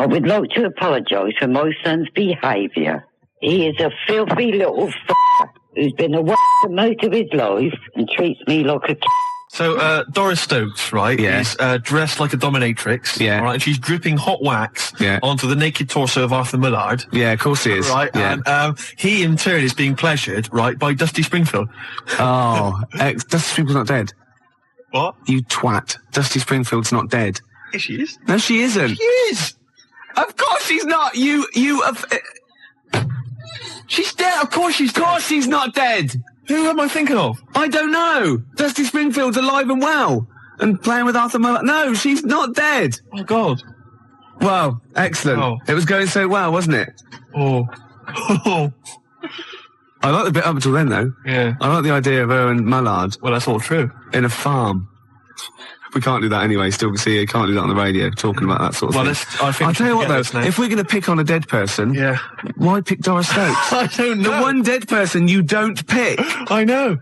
I would like to apologise for my son's behaviour. He is a filthy little who's been a most of his life and treats me like a So, Doris Stokes, right, is dressed like a dominatrix, right, and she's dripping hot wax onto the naked torso of Arthur Millard. Yeah, of course he is. Right, and he, in turn, is being pleasured, right, by Dusty Springfield. Oh, Dusty Springfield's not dead. What? You twat. Dusty Springfield's not dead. Yes, she is. No, she isn't. She is! Of course she's not! She's dead! Of course she's not dead! Who am I thinking of? I don't know. Dusty Springfield's alive and well. And playing with Arthur Millard. No, she's not dead. Oh, God. Well, excellent. Oh. It was going so well, wasn't it? Oh. I like the bit up until then, though. Yeah. I like the idea of her and Millard. Well, that's all true. In a farm. We can't do that anyway. Still, see, you can't do that on the radio, talking about that sort of thing. I'll tell you what, though, if we're going to pick on a dead person, why pick Doris Stokes? I don't know. The one dead person you don't pick. I know.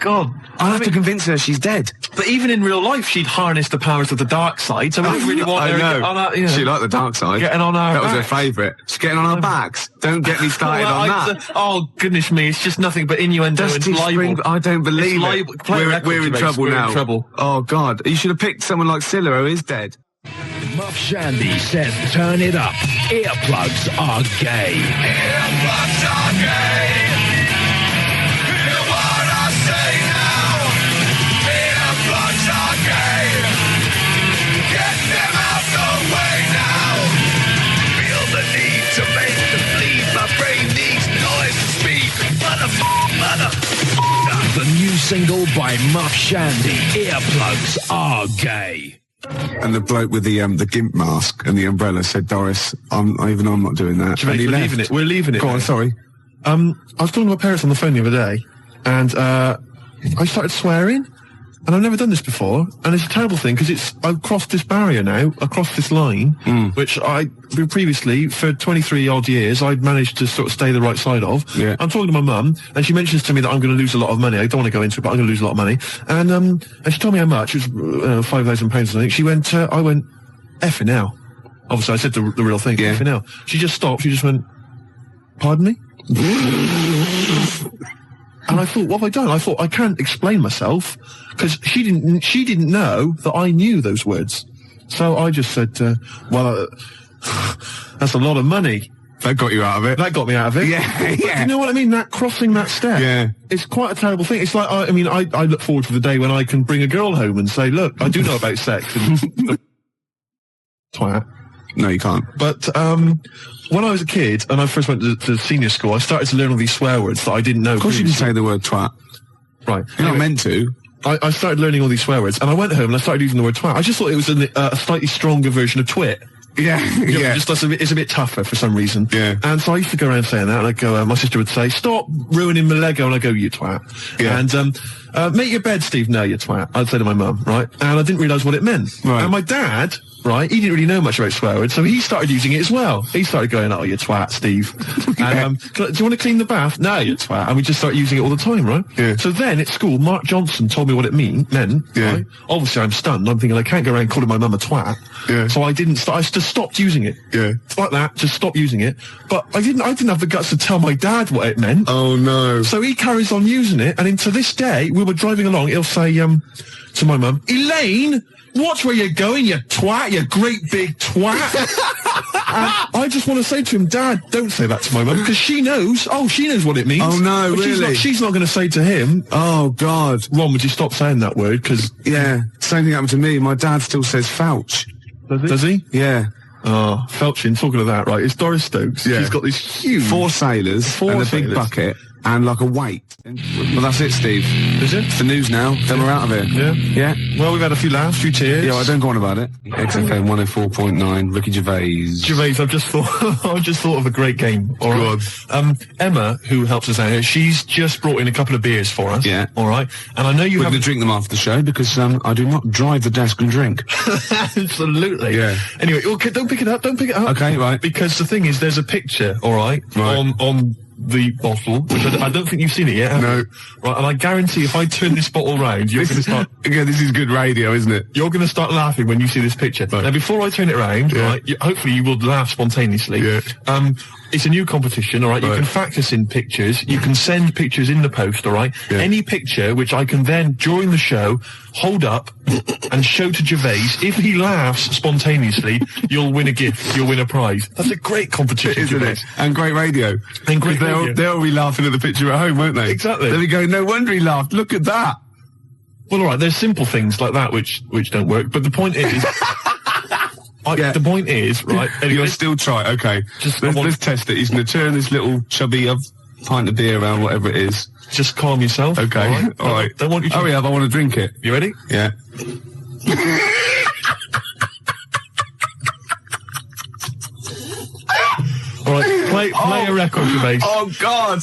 God. I'll have to convince her she's dead. But even in real life, she'd harness the powers of the dark side, so we don't really want her know. on our, you know, She liked the dark side. Getting on our That was backs. her favourite. She's getting on our backs. Don't get me started on that. Oh, goodness me, it's just nothing but innuendo Dusty and libel. I don't believe it. We're in trouble now. In trouble. Oh, God. You should have picked someone like Scylla, who is dead. Muff Shandy says turn it up. Earplugs are gay. Earplugs are gay. Hear what I say now. Earplugs are gay. Get them out the way now. Feel the need to make them bleed. My brain needs noise to speak. Motherfucker. The new single by Muff Shandy, Earplugs are gay. And the bloke with the gimp mask and the umbrella said, Doris, I'm not doing that. Gervais, we're leaving it. We're leaving it. Go on, sorry. I was talking to my parents on the phone the other day, and I started swearing, and I've never done this before, and it's a terrible thing, because I've crossed this barrier now, across this line, which previously, for 23 odd years, I'd managed to sort of stay the right side of. Yeah. I'm talking to my mum, and she mentions to me that I'm going to lose a lot of money. I don't want to go into it, but I'm going to lose a lot of money. And she told me how much. It was £5,000, I think. She went, I went, effing now. Obviously, I said the real thing, effing now. She just stopped, she just went, pardon me? And I thought, what have I done? I thought, I can't explain myself, because she didn't know that I knew those words. So I just said, well, that's a lot of money. That got you out of it. That got me out of it. Yeah. You know what I mean? That crossing that step. Yeah. It's quite a terrible thing. It's like, I look forward to the day when I can bring a girl home and say, look, I do know about sex. And twat. No, you can't. But, when I was a kid and I first went to senior school, I started to learn all these swear words that I didn't know. Of course you can say the word twat. Right. You're not meant to. I started learning all these swear words, and I went home and I started using the word twat. I just thought it was a slightly stronger version of twit. Yeah, yeah. It's a bit tougher for some reason. Yeah. And so I used to go around saying that, and I'd go, my sister would say, stop ruining my Lego, and I'd go, you twat. Yeah. And, make your bed, Steve, no, you twat. I'd say to my mum, right? And I didn't realise what it meant. Right. And my dad, right, he didn't really know much about swear words, so he started using it as well. He started going, oh, you twat, Steve. And, do you want to clean the bath? No, you twat. And we just started using it all the time, right? Yeah. So then at school, Mark Johnson told me what it meant. Yeah. Right? Obviously, I'm stunned. I'm thinking, I can't go around calling my mum a twat. Yeah. So I just stopped using it. Yeah. Like that, just stop using it. But I didn't have the guts to tell my dad what it meant. Oh, no. So he carries on using it, and to this day, we were driving along, he'll say, to my mum, Elaine, watch where you're going, you twat, you great big twat. And I just want to say to him, Dad, don't say that to my mum, because she knows what it means. Oh, no, but really? She's not going to say to him, oh, God. Ron, would you stop saying that word? Because yeah, same thing happened to me. My dad still says fouch. Does he? Yeah. Oh, felching, talking of that, right, it's Doris Stokes. Yeah. She's got this huge... 4 sailors and a big bucket and like a weight. Well, that's it, Steve. Is it? It's the news now. Then we're out of it. Yeah? Yeah. Well, we've had a few laughs, a few tears. Yeah, well, don't go on about it. XFM 104.9, Ricky Gervais. Gervais, I've just thought of a great game. All right. Emma, who helps us out here, she's just brought in a couple of beers for us. Yeah. All right. And I know you We're have going to drink them after the show because I do not drive the desk and drink. Absolutely. Yeah. Anyway, okay, don't pick it up. Don't pick it up. Okay, right. Because the thing is, there's a picture. All right. On the bottle, which I don't think you've seen it yet, have you? Right, and I guarantee if I turn this bottle round, you're going to start... Again, this is good radio, isn't it? You're going to start laughing when you see this picture. Right. Now, before I turn it round, right, hopefully you will laugh spontaneously. Yeah. It's a new competition, all right? You can fact us in pictures. You can send pictures in the post, all right? Yeah. Any picture which I can then, during the show, hold up and show to Gervais. If he laughs spontaneously, you'll win a gift. You'll win a prize. That's a great competition, isn't it? And great radio. And great radio. They'll be laughing at the picture at home, won't they? Exactly. They'll be going, no wonder he laughed. Look at that. Well, all right, there's simple things like that which don't work. But the point is... The point is, right... You'll still try, okay. Let's test it. He's going to turn this little chubby pint of beer around, whatever it is. Just calm yourself. Okay, all right. Don't want you to... Hurry up, I want to drink it. You ready? Yeah. All right, play a record, Gervais. Oh, God!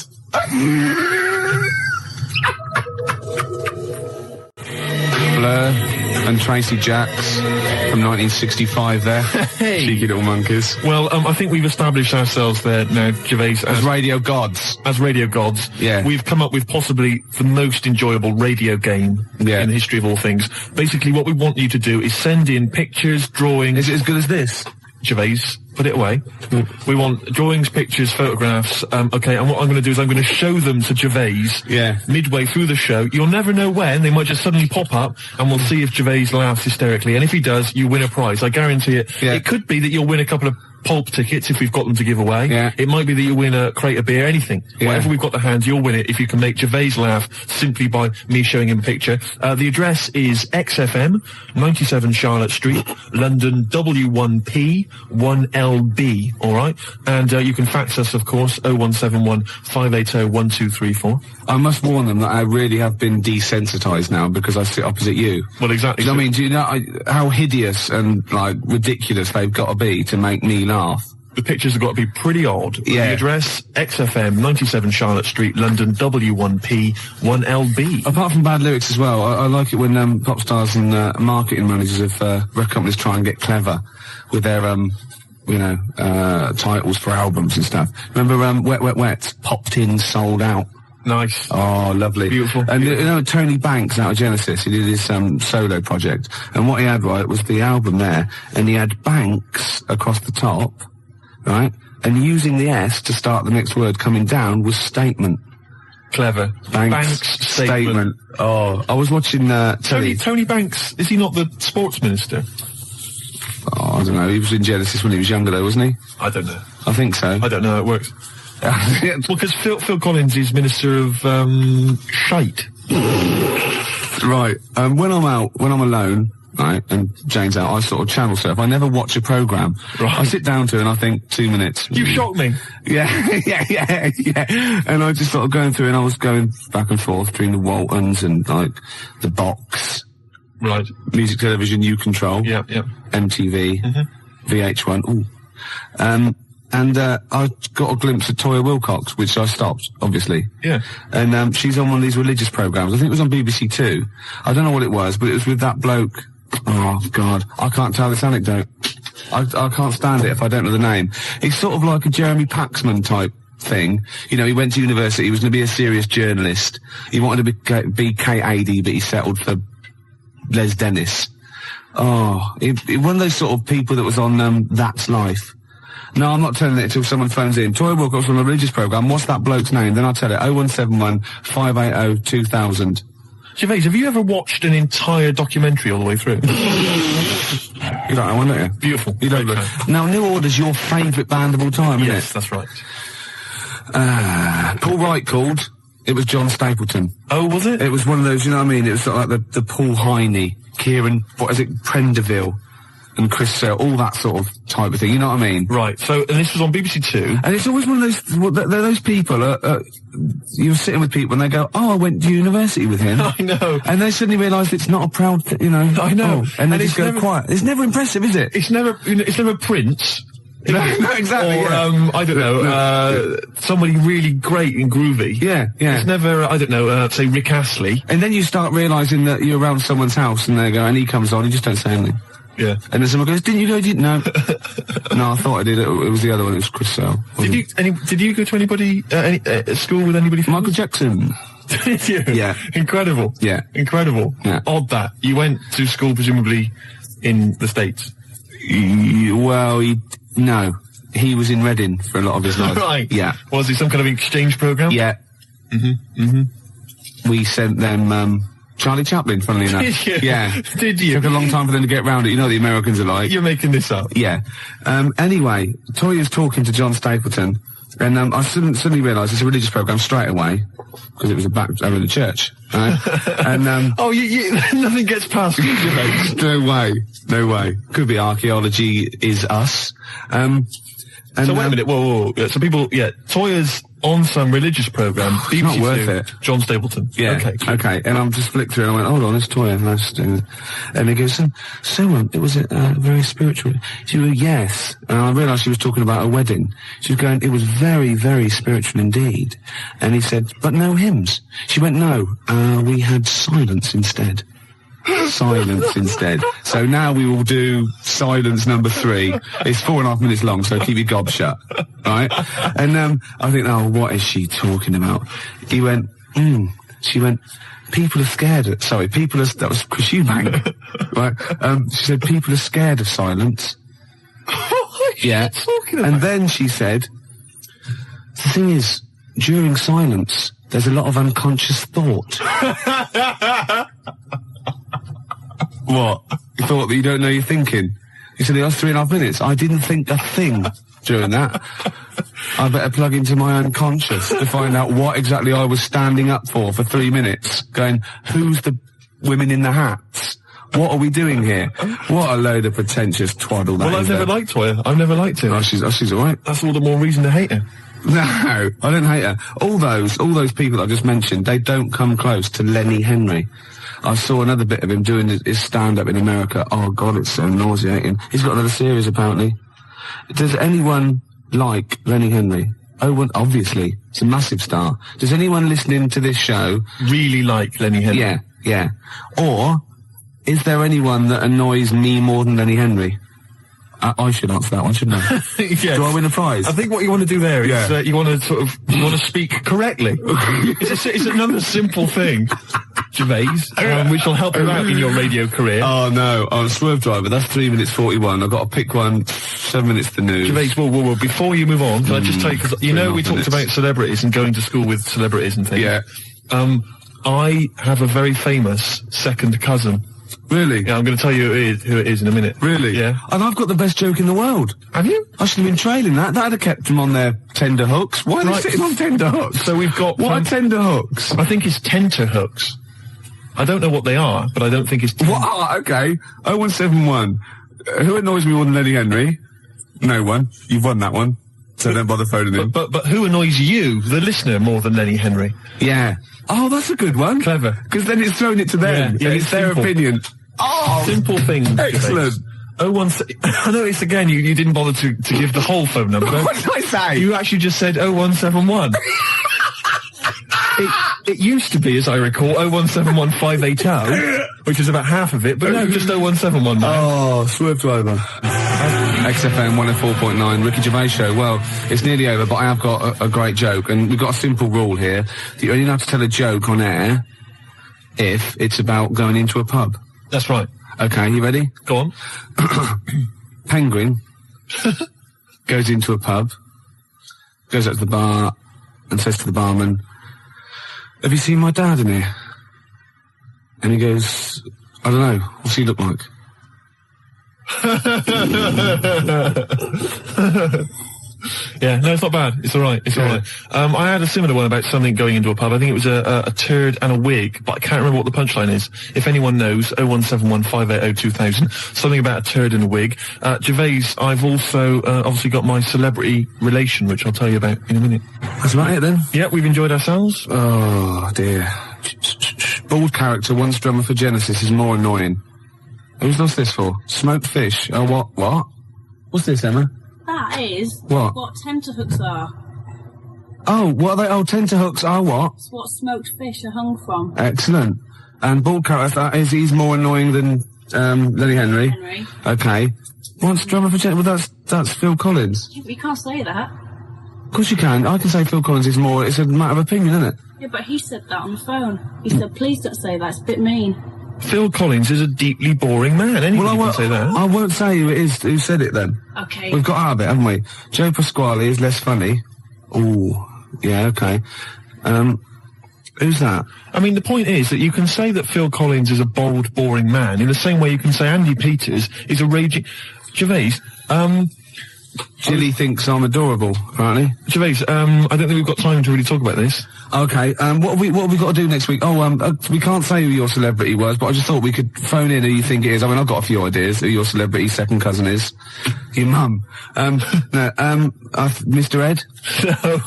Blur and Tracy Jacks from 1965 there. Hey. Cheeky little monkeys. Well, I think we've established ourselves there now, Gervais, as radio gods. As radio gods. Yeah. We've come up with possibly the most enjoyable radio game in the history of all things. Basically, what we want you to do is send in pictures, drawings... Is it as good as this? Gervais, put it away. We want drawings, pictures, photographs. Okay, and what I'm going to do is I'm going to show them to Gervais midway through the show. You'll never know when. They might just suddenly pop up, and we'll see if Gervais laughs hysterically. And if he does, you win a prize. I guarantee it. Yeah. It could be that you'll win a couple of pulp tickets if we've got them to give away. Yeah. It might be that you win a crate of beer, anything. Yeah. Whatever we've got to hand, you'll win it if you can make Gervais laugh simply by me showing him a picture. The address is XFM, 97 Charlotte Street, London W1P 1LB, alright? And you can fax us, of course, 0171 580 1234. I must warn them that I really have been desensitised now because I sit opposite you. Well, exactly. Do you know what I mean? Do you know how hideous and, like, ridiculous they've got to be to make me laugh? The pictures have got to be pretty odd. Yeah. The address, XFM, 97 Charlotte Street, London, W1P 1LB. Apart from bad lyrics as well, I like it when pop stars and marketing managers of record companies try and get clever with their, titles for albums and stuff. Remember Wet, Wet, Wet? Popped in, sold out. Nice. Oh, lovely. Beautiful. And you know, Tony Banks out of Genesis, he did his solo project, and what he had, right, was the album there, and he had Banks across the top, right, and using the S to start the next word coming down was statement. Clever. Banks statement. Oh, I was watching Tony Banks, is he not the sports minister? Oh, I don't know, he was in Genesis when he was younger though, wasn't he? I don't know. I think so. I don't know how it works. Well, because Phil Collins is Minister of Shite. Right. When I'm alone, right, and Jane's out, I sort of channel surf. I never watch a programme. Right. I sit down to it and I think 2 minutes. You shocked me. Yeah, yeah. And I just sort of going through and I was going back and forth between the Waltons and, like, the Box. Right. Music Television, You Control. Yeah. MTV. VH1. Ooh. And I got a glimpse of Toya Wilcox, which I stopped, obviously. Yeah. And she's on one of these religious programmes. I think it was on BBC Two. I don't know what it was, but it was with that bloke. Oh, God. I can't tell this anecdote. I can't stand it if I don't know the name. It's sort of like a Jeremy Paxman type thing. You know, he went to university, he was going to be a serious journalist. He wanted to be KAD, but he settled for Les Dennis. Oh, one of those sort of people that was on That's Life. No, I'm not telling it until someone phones in. Toya Wilcox on a religious programme. What's that bloke's name? Then I'll tell it. 0171 580 2000. Gervais, have you ever watched an entire documentary all the way through? You don't know one, don't you? Beautiful. You don't look. Now, New Order's your favourite band of all time, isn't it? Yes, that's right. Paul Wright called. It was John Stapleton. Oh, was it? It was one of those, you know what I mean? It was sort of like the Paul Heine, Kieran, Prendeville, and Chris Sale, all that sort of type of thing, you know what I mean? Right, so, and this was on BBC Two. And it's always one of those, they're those people, you're sitting with people and they go, oh, I went to university with him. I know. And they suddenly realise it's not a proud, I know. Oh, and they just go quiet. It's never impressive, is it? It's never Prince. No, exactly. Or, I don't know, somebody really great and groovy. Yeah. It's never, I don't know, say Rick Astley. And then you start realising that you're around someone's house and they go, and he comes on, you just don't say anything. Yeah. And then someone goes, didn't you go? No. No, I thought I did. It was the other one. It was Chris Sale. Did you go to anybody, school with anybody? Michael Jackson. Did you? Yeah. Incredible. Yeah. Incredible. Yeah. Odd that. You went to school presumably in the States. No. He was in Reading for a lot of his life. Right. Yeah. Was it some kind of exchange program? Yeah. We sent them, Charlie Chaplin, funnily enough. Did you? Yeah. Did you? Took a long time for them to get round it. You know what the Americans are like. You're making this up. Yeah. Anyway, Toya's talking to John Stapleton, and I suddenly realised it's a religious programme straight away, because it was over in the church. Right? And oh, you nothing gets past you, mate. No way. Could be archaeology is us. And so wait a minute, whoa. Yeah, so people, Toya's on some religious programme. It's not worth it. John Stapleton. Yeah. Okay. And I'm just flicked through and I went, hold on, it's Toya. And he goes, it was very spiritual. She went, yes. And I realised she was talking about a wedding. She was going, it was very, very spiritual indeed. And he said, but no hymns. She went, no, we had silence instead. Silence instead. So now we will do silence number 3. It's 4.5 minutes long, so keep your gob shut. Right? And I think, oh, what is she talking about? He went, She went, people are scared of, that was Chris Eubank. Right? She said, people are scared of silence. What are you talking about? And then she said, the thing is, during silence, there's a lot of unconscious thought. What? You thought that you don't know you're thinking? He said, it was 3.5 minutes. I didn't think a thing during that. I better plug into my unconscious to find out what exactly I was standing up for 3 minutes. Going, who's the women in the hats? What are we doing here? What a load of pretentious twaddle that is. Well, I've never liked Toya. I've never liked her. Oh, she's alright. That's all the more reason to hate her. No, I don't hate her. All those people I just mentioned, they don't come close to Lenny Henry. I saw another bit of him doing his stand-up in America. Oh, God, it's so nauseating. He's got another series, apparently. Does anyone like Lenny Henry? Oh, well, obviously. It's a massive star. Does anyone listening to this show really like Lenny Henry? Yeah. Or, is there anyone that annoys me more than Lenny Henry? I should answer that one, shouldn't I? Yes. Do I win a prize? I think what you want to do there is you want to speak correctly. It's another simple thing, Gervais, which will help you out in your radio career. Oh no, I'm a Swerve Driver. That's 3 minutes 41. I've got to pick one. 7 minutes to the news. Gervais, whoa. Before you move on, can I just tell you, because we talked about celebrities and going to school with celebrities and things. Yeah. I have a very famous second cousin. Really? Yeah, I'm going to tell you who it is in a minute. Really? Yeah. And I've got the best joke in the world. Have you? I should have been trailing that. That'd have kept them on their tender hooks. Why are they sitting on tender hooks? So we've got... What are tender hooks? I think it's tenter hooks. I don't know what they are, but I don't think it's... What? Okay. 0171. Who annoys me more than Lenny Henry? No one. You've won that one. So don't bother phoning him. But who annoys you, the listener, more than Lenny Henry? Yeah. Oh, that's a good one. Clever. Because then it's thrown it to them. Yeah, it's their opinion. Oh! Simple thing. Excellent. I noticed again you didn't bother to give the whole phone number. What did I say? You actually just said 0171. It used to be, as I recall, 0171 580, which is about half of it, but no, just 0171 now. Oh, Swerve Driver. XFM 104.9, Ricky Gervais Show. Well, it's nearly over, but I have got a great joke, and we've got a simple rule here. That you only have to tell a joke on air if it's about going into a pub. That's right. Okay, you ready? Go on. Penguin goes into a pub, goes up to the bar, and says to the barman, have you seen my dad in here? And he goes, I don't know, what's he look like? Yeah, no, it's not bad. It's all right. It's all right. I had a similar one about something going into a pub. I think it was a turd and a wig, but I can't remember what the punchline is. If anyone knows, 0171 580 2000. Something about a turd and a wig. Gervais, I've also obviously got my celebrity relation, which I'll tell you about in a minute. That's about it then? Yeah, we've enjoyed ourselves. Oh, dear. Bald character, once drummer for Genesis, is more annoying. Who's lost this for? Smoked fish. Oh, what? What's this, Emma? That is what tenterhooks are. Oh, what are they? Oh, tenterhooks are what? It's what smoked fish are hung from. Excellent. And bald character, that is, he's more annoying than Lenny Henry. Henry. Okay. What's drummer for Well, that's Phil Collins. You can't say that. Of course you can. I can say Phil Collins is more. It's a matter of opinion, isn't it? Yeah, but he said that on the phone. He said, please don't say that, it's a bit mean. Phil Collins is a deeply boring man. Anybody can say that. I won't say who it is who said it then. Okay. We've got out of it, haven't we? Joe Pasquale is less funny. Ooh. Yeah, okay. Who's that? I mean, the point is that you can say that Phil Collins is a bold, boring man in the same way you can say Andy Peters is a raging... Gervais, Jilly thinks I'm adorable, apparently. Gervais, I don't think we've got time to really talk about this. Okay, what have we got to do next week? Oh, we can't say who your celebrity was, but I just thought we could phone in who you think it is. I mean, I've got a few ideas who your celebrity second cousin is. Your mum. Mr. Ed? No.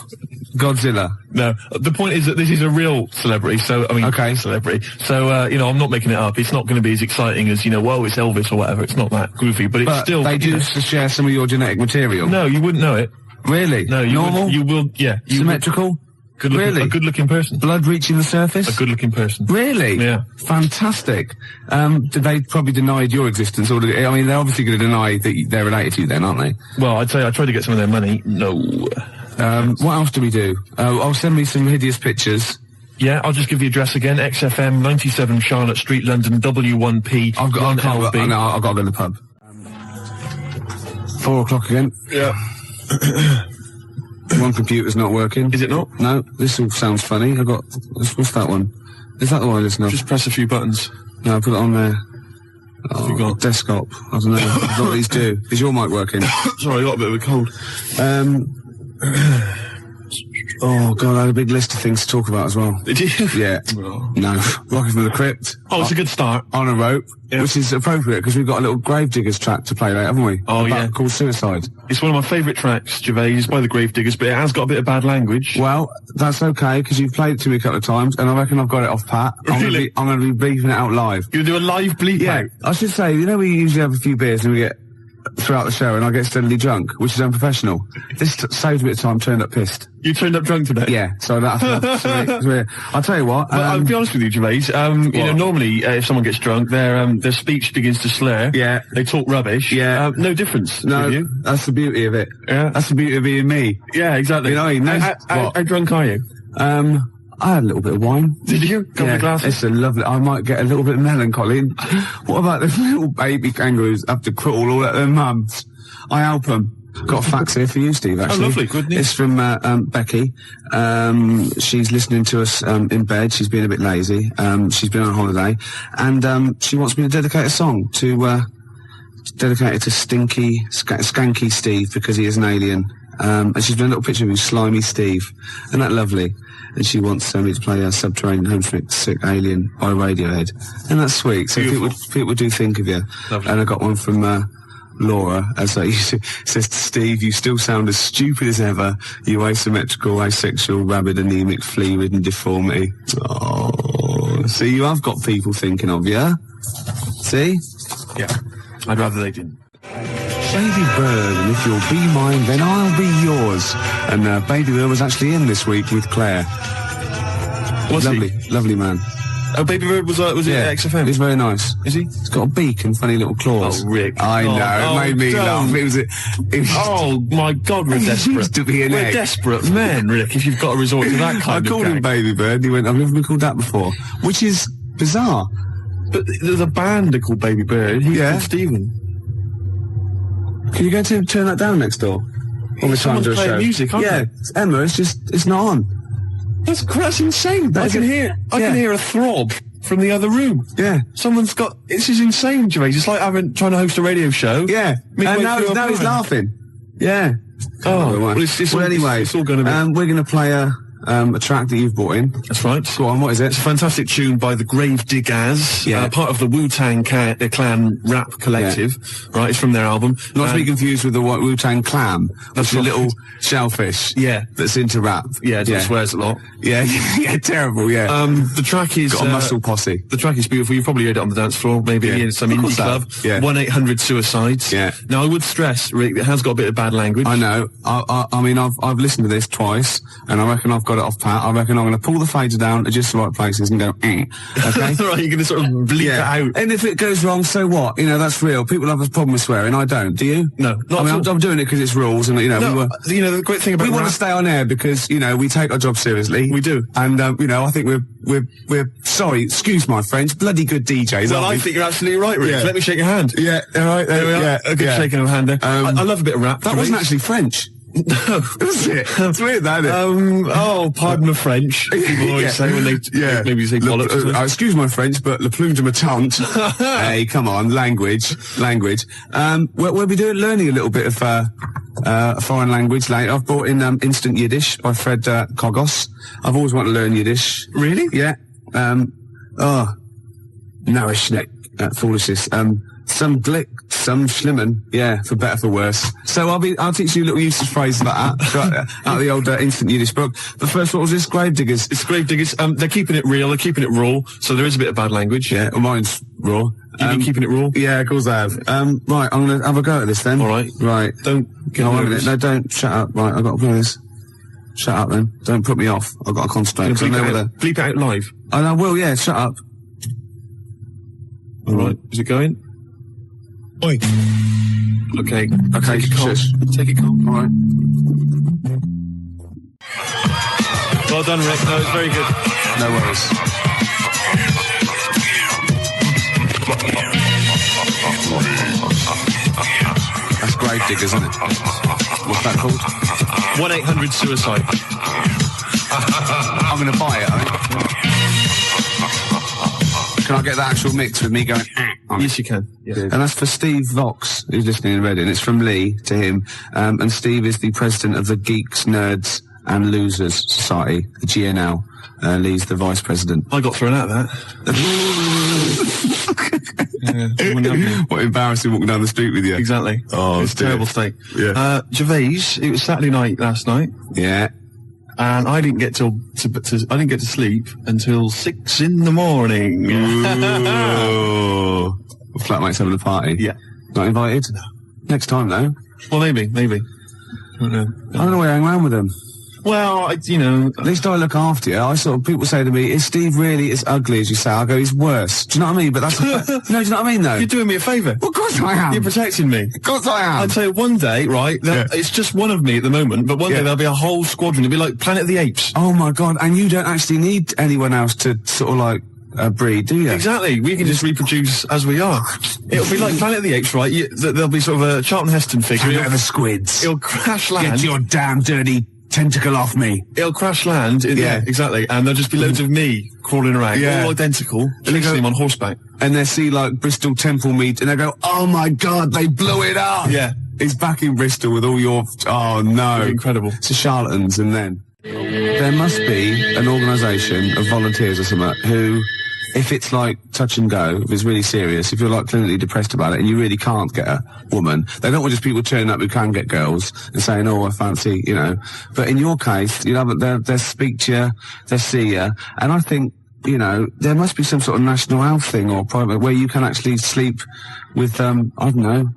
Godzilla? No. The point is that this is a real celebrity, so, I mean, okay. Celebrity. So, I'm not making it up. It's not going to be as exciting as, whoa, it's Elvis or whatever. It's not that goofy, but it's still... they do share some of your genetic material? No, you wouldn't know it. Really? No, Normal? You will, yeah. Symmetrical? Really? A good-looking person. Blood reaching the surface? A good-looking person. Really? Yeah. Fantastic. They probably denied your existence, or they're obviously going to deny that they're related to you then, aren't they? Well, I'd say I tried to get some of their money. No. What else do we do? I'll send me some hideous pictures. Yeah, I'll just give the address again. XFM, 97 Charlotte Street, London, W1P. I've got to go to the pub. 4 o'clock again. Yeah. One computer's not working. Is it not? No, this all sounds funny. What's that one? Is that the one I listen to? Just press a few buttons. No, I put it on there. What have you got? Desktop. I don't know. I don't know what these do. Is your mic working? Sorry, I got a bit of a cold. Oh, God, I had a big list of things to talk about as well. Did you? Yeah. Oh. No. Rocking from the Crypt. Oh, it's a good start. On a rope, yeah. Which is appropriate because we've got a little Gravediggers track to play later, haven't we? Oh, yeah. Called Suicide. It's one of my favourite tracks, Gervais, by the Gravediggers, but it has got a bit of bad language. Well, that's okay because you've played it to me a couple of times and I reckon I've got it off pat. Really? I'm going to be bleeping it out live. You're going to do a live bleep Yeah. out? I should say, we usually have a few beers and we get throughout the show and I get steadily drunk, which is unprofessional. This saved a bit of time, turned up pissed. You turned up drunk today? Yeah, so that's I'll tell you what. I'll be honest with you, Gervais. Normally, if someone gets drunk, their speech begins to slur. Yeah. They talk rubbish. Yeah. No difference. No, with you. that's the beauty of it. Yeah. That's the beauty of being me. Yeah, exactly. How drunk are you? I had a little bit of wine. Did you? Couple of glasses? It's a lovely... I might get a little bit melancholy. What about the little baby kangaroos have to crawl all at their mums? I help them. Got a fax here for you, Steve, actually. Oh, lovely. Good news. It's from Becky. She's listening to us in bed. She's been a bit lazy. She's been on holiday. And she wants me to dedicate a song to... dedicate it to Skanky Steve, because he is an alien. And she's been a little picture of you, Slimy Steve. Isn't that lovely? And she wants me to play a Subterranean Homesick Alien by Radiohead. And that's sweet. So people do think of you. Lovely. And I got one from Laura, says to Steve, you still sound as stupid as ever, you asymmetrical, asexual, rabid, anemic, flea-ridden deformity. Oh, see, you have got people thinking of you. See? Yeah. I'd rather they didn't. Baby Bird, and if you'll be mine, then I'll be yours. And Baby Bird was actually in this week with Claire. Was lovely, he? Lovely man. Oh, Baby Bird was it at XFM? He's very nice. Is he? He's got a beak and funny little claws. Oh, Rick. I know, it made me laugh. It was oh, my God, we're desperate. Used to be an We're desperate men, Rick, if you've got to resort to that kind of I called him gag. Baby Bird, he went, I've never been called that before. Which is bizarre. But there's a band called Baby Bird. He's called Stephen. Can you go to turn that down next door? All the time to a playing show. music, aren't yeah, it's Emma, it's not on. That's insane. I can hear a throb from the other room. Yeah. Someone's got... This is insane, Gervais. It's like trying to host a radio show. Yeah. And now he's laughing. Yeah. Oh, well, anyway, it's all going to be... we're going to play a track that you've brought in. That's right. Go on, what is it? It's a fantastic tune by the Gravediggers, part of the Wu-Tang Clan rap collective. Yeah. Right, it's from their album. Not to be confused with the Wu-Tang Clam. That's a little shellfish. Yeah. That's into rap. Yeah, it swears a lot. Yeah, yeah, terrible, yeah. The track is... Got a muscle posse. The track is beautiful. You've probably heard it on the dance floor, maybe in some indie club. Yeah. 1-800-SUICIDES. Yeah. Now, I would stress, Rick, it has got a bit of bad language. I know. I mean, I've listened to this twice, and I reckon I've got got it off pat, I reckon I'm going to pull the fader down at just the right places and go, okay? Right, you're going to sort of bleep it out. And if it goes wrong, so what? You know, that's real. People have a problem with swearing. I don't. Do you? No. I mean, I'm doing it because it's rules, and, you know, the great thing about we want to stay on air because, you know, we take our job seriously. We do. And, you know, I think we're sorry, excuse my French, bloody good DJs, Well, I think you're absolutely right, Rick. Yeah. Let me shake your hand. Yeah, all right. There we are. Yeah, A good shaking of a hand there. I love a bit of rap. That wasn't actually French. No. Was it? It's weird, that, isn't it? Pardon my French. People always say when they maybe say bollocks. Excuse my French, but le plume de ma tante. Hey, come on, language. We'll be learning a little bit of a foreign language later. I've brought in Instant Yiddish by Fred Kogos. I've always wanted to learn Yiddish. Really? Yeah. Narishnek, foolishness. Some glick, some schlimmen, yeah, for better, for worse. So I'll teach you little useless phrases like that, out of the old Instant Yiddish book. But first, what was this? Gravediggers. It's Gravediggers. They're keeping it real, they're keeping it raw, so there is a bit of bad language. Yeah, well, mine's raw. You've been keeping it raw? Yeah, of course I have. Right, I'm gonna have a go at this then. Alright. Right. Don't get nervous. No, don't, shut up. Right, I've got to do this. Shut up then. Don't put me off. I've got to concentrate. Bleep it out live. I will, yeah, shut up. Alright, is it going? Oi. Okay, take it calm. Take it calm. Alright. Well done, Rick. No, it's very good. No worries. That's Gravediggers, isn't it? What's that called? 1-800-SUICIDE. I'm going to buy it, I think. Can I get the actual mix with me going, Yes, you can. Yeah. And that's for Steve Vox, who's listening in Reading. It's from Lee to him. And Steve is the president of the Geeks, Nerds and Losers Society, the GNL. Lee's the vice president. I got thrown out of that. What embarrassing walking down the street with you. Exactly. Oh, it's a terrible state. Yeah. Gervais, it was Saturday night last night. Yeah. And I didn't get to sleep until 6 in the morning. Ooh. Flatmates having a party. Yeah. Not invited? No. Next time though. Well, maybe. I don't know. I don't know where I hang around with them. Well, at least I look after you. People say to me, is Steve really as ugly as you say? I go, he's worse. Do you know what I mean? But that's no, do you know what I mean though? You're doing me a favour. Well, of course I am. You're protecting me. Of course I am. I'd say one day, right, it's just one of me at the moment, but one day there'll be a whole squadron. It'll be like Planet of the Apes. Oh my God, and you don't actually need anyone else to sort of like breed, do you? Exactly. We can just reproduce as we are. It'll be like Planet of the Apes, right? There'll be sort of a Charlton Heston figure. Planet of the Squids. It'll crash land. Get your damn dirty tentacle off me. It'll crash land. Yeah, exactly. And there'll just be loads of me crawling around, all identical, chasing him on horseback. And they see like Bristol Temple meet, and they go, "Oh my God, they blew it up!" Yeah, he's back in Bristol with all your. Oh no, incredible. It's a charlatans, and then there must be an organisation of volunteers or something who, if it's like touch and go, if it's really serious, if you're like clinically depressed about it and you really can't get a woman, they don't want just people turning up who can get girls and saying, "Oh, I fancy," you know. But in your case, you know, they'll speak to you, they'll see you, and I think, you know, there must be some sort of national health thing or private where you can actually sleep with, I don't know,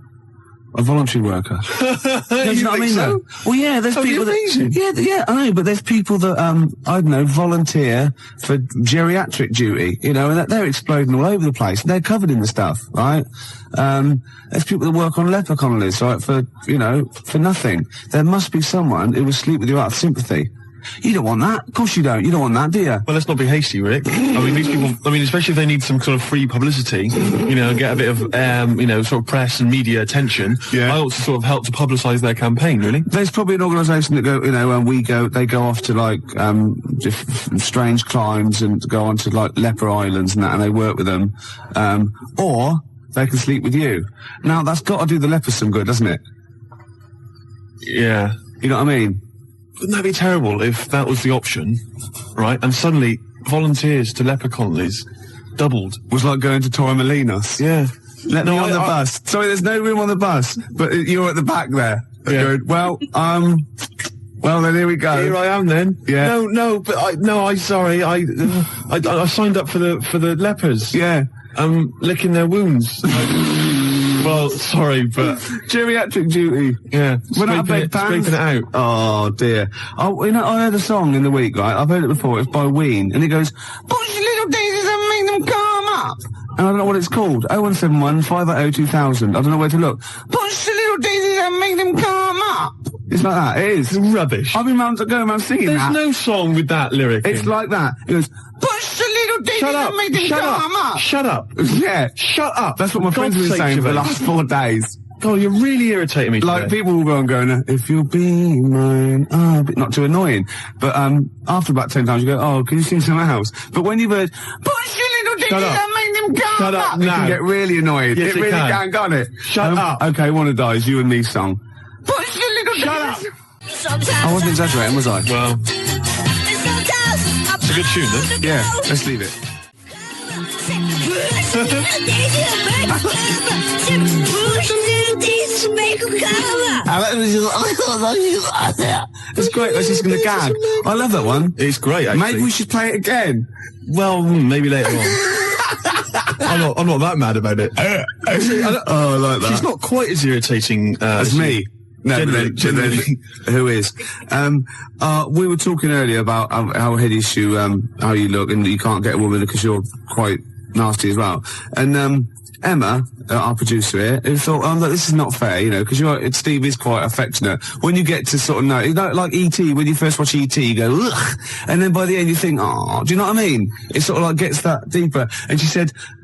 a voluntary worker. You know what I mean, though? Well, yeah, there's people that... Yeah, I know, but there's people that, I don't know, volunteer for geriatric duty, you know, and they're exploding all over the place. They're covered in the stuff, right? There's people that work on leper colonies, right, for, you know, for nothing. There must be someone who will sleep with you out of sympathy. You don't want that. Of course you don't. You don't want that, do you? Well, let's not be hasty, Rick. I mean, these people, especially if they need some sort of free publicity, you know, get a bit of, you know, sort of press and media attention. Yeah. I ought to sort of help to publicise their campaign, really. There's probably an organisation that go, you know, they go off to like, strange climes and go on to like leper islands and that, and they work with them. Or they can sleep with you. Now, that's got to do the lepers some good, doesn't it? Yeah. You know what I mean? Wouldn't that be terrible if that was the option, right? And suddenly volunteers to leper colonies doubled. Was like going to Torremolinos. Yeah. Let me on the bus. Sorry, there's no room on the bus, but you're at the back there. Yeah. Going, well, then here we go. Here I am then. Yeah. I'm sorry. I signed up for the lepers. Yeah. Licking their wounds. Well, sorry, but Geriatric duty. yeah, Without scraping bedpans. it out. Oh dear. Oh, you know, I heard a song in the week, right? I've heard it before. It's by Ween, and it goes, "Push your little daisies and make them come up." And I don't know what it's called. 0171 580 2000. I don't know where to look. Push your little daisies and make them come up. It's like that. It is. It's rubbish. I've been going around singing There's that. no song with that lyric. It's in. like that. It goes, "Push your little daisies Shut up! and make them Shut come up! up." Shut up! Yeah. Shut up! That's what my friends have been saying for the last 4 days. God, you're really irritating me today. Like, people will go and go, "If you'll be mine," but not too annoying. But, after about 10 times you go, "Oh, can you sing something else?" But when you've heard, "Push your little Shut daisies up. and make them come Shut up up," it now. can get really annoying. Yes, it it really can. can't it? Shut up. Okay, one of those, you and me song. Push your little Shut up. daisies. I wasn't exaggerating, was I? Well, it's a good tune, though. Yeah, let's leave it. It's great. That's just going to gag. I love that one. It's great, actually. Maybe we should play it again. Well, maybe later on. I'm not that mad about it. Actually, Oh, I like that. she's not quite as irritating As me. No, Generally. who is? We were talking earlier about how hideous you, how you look, and you can't get a woman because you're quite nasty as well. And Emma, our producer here, who thought, "Oh, look, this is not fair," because Steve is quite affectionate. When you get to sort of know, like E.T., when you first watch E.T., you go, "Ugh," and then by the end you think, "Oh," do you know what I mean? It sort of like gets that deeper. And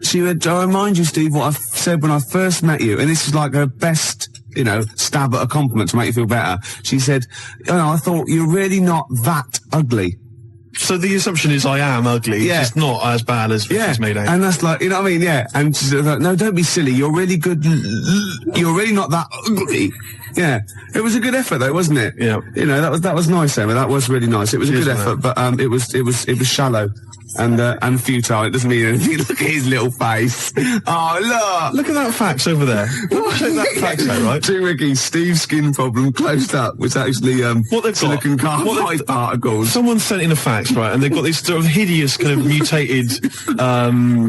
she went, "I remind you, Steve, what I said when I first met you," and this is like her best, stab at a compliment to make you feel better. She said, "I thought you're really not that ugly." So the assumption is I am ugly. Yeah. It's just not as bad as it's made out. And that's like, you know what I mean? Yeah. And she's like, "No, don't be silly. You're really good. You're really not that ugly." Yeah. It was a good effort though, wasn't it? Yeah. That was nice, Emma. That was really nice. It was a Cheers, good mate. effort, but it was shallow and futile. It doesn't mean anything. Look at his little face. Oh, Look at that fax over there. Check that fax out, right? Too Ricky, Steve's skin problem closed up was actually What they've got- silicon what carbide they've- particles. Someone sent in a fax, right, and they've got these sort of hideous kind of mutated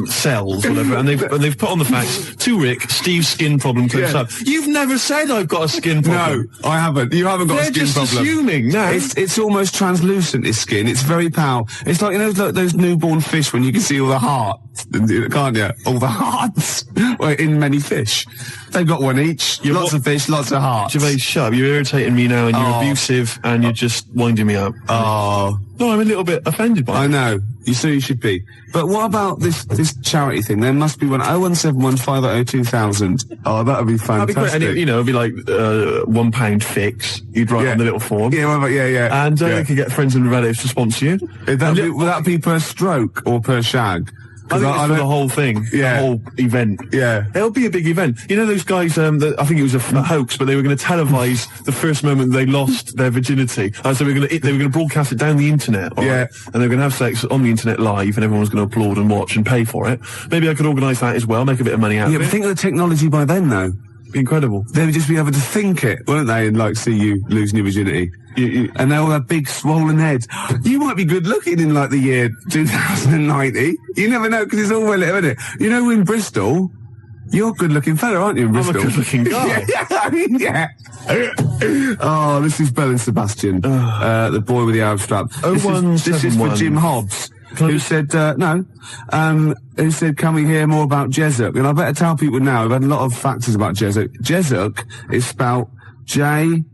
cells, or whatever, and they've put on the fax, "To Rick, Steve's skin problem closed Yeah. up." You've never said I've got a skin problem. No, I haven't. You haven't got They're a skin just problem. assuming. No. It's almost translucent, his skin. It's very pale. It's like, those newborn fish when you can see all the hearts, can't you? All the hearts. Well, in many fish. They've got one each. Lots of fish, lots of hearts. Gervais, shut up. You're irritating me now, and you're abusive, and you're just winding me up. Oh, No, I'm a little bit offended by I it. know. You should be. But what about this charity thing? There must be one. 0171 580 2000. Oh, that would be That'd be great. fantastic. And it'd be like £1 fix. You'd write Yeah. on the little form. Yeah, what about, yeah. And you could get friends and relatives to sponsor you. Would that be per stroke or per shag? I think it's for the whole thing, Yeah. the whole event. Yeah. It'll be a big event. You know those guys, I think it was a hoax, but they were going to televise the first moment they lost their virginity. So they were going to broadcast it down the internet, all Yeah. right? And they were going to have sex on the internet live, and everyone was going to applaud and watch and pay for it. Maybe I could organise that as well, make a bit of money out Yeah, of but it. think of the technology by then, though. Be incredible. They would just be able to think it, wouldn't they, and see you losing your virginity. And they all have big swollen heads. You might be good looking in the year 2090. You never know, because it's all well, isn't it? In Bristol, you're a good looking fella, aren't you, in I'm a Bristol? good-looking guy. Yeah. Oh, this is Bell and Sebastian, the boy with the Arab strap. This is for Jim Hobbs. Who said, who said, "Can we hear more about Jezuk?" And I better tell people now, we've had a lot of factors about Jezuk. Jezuk is spelled Jezoc.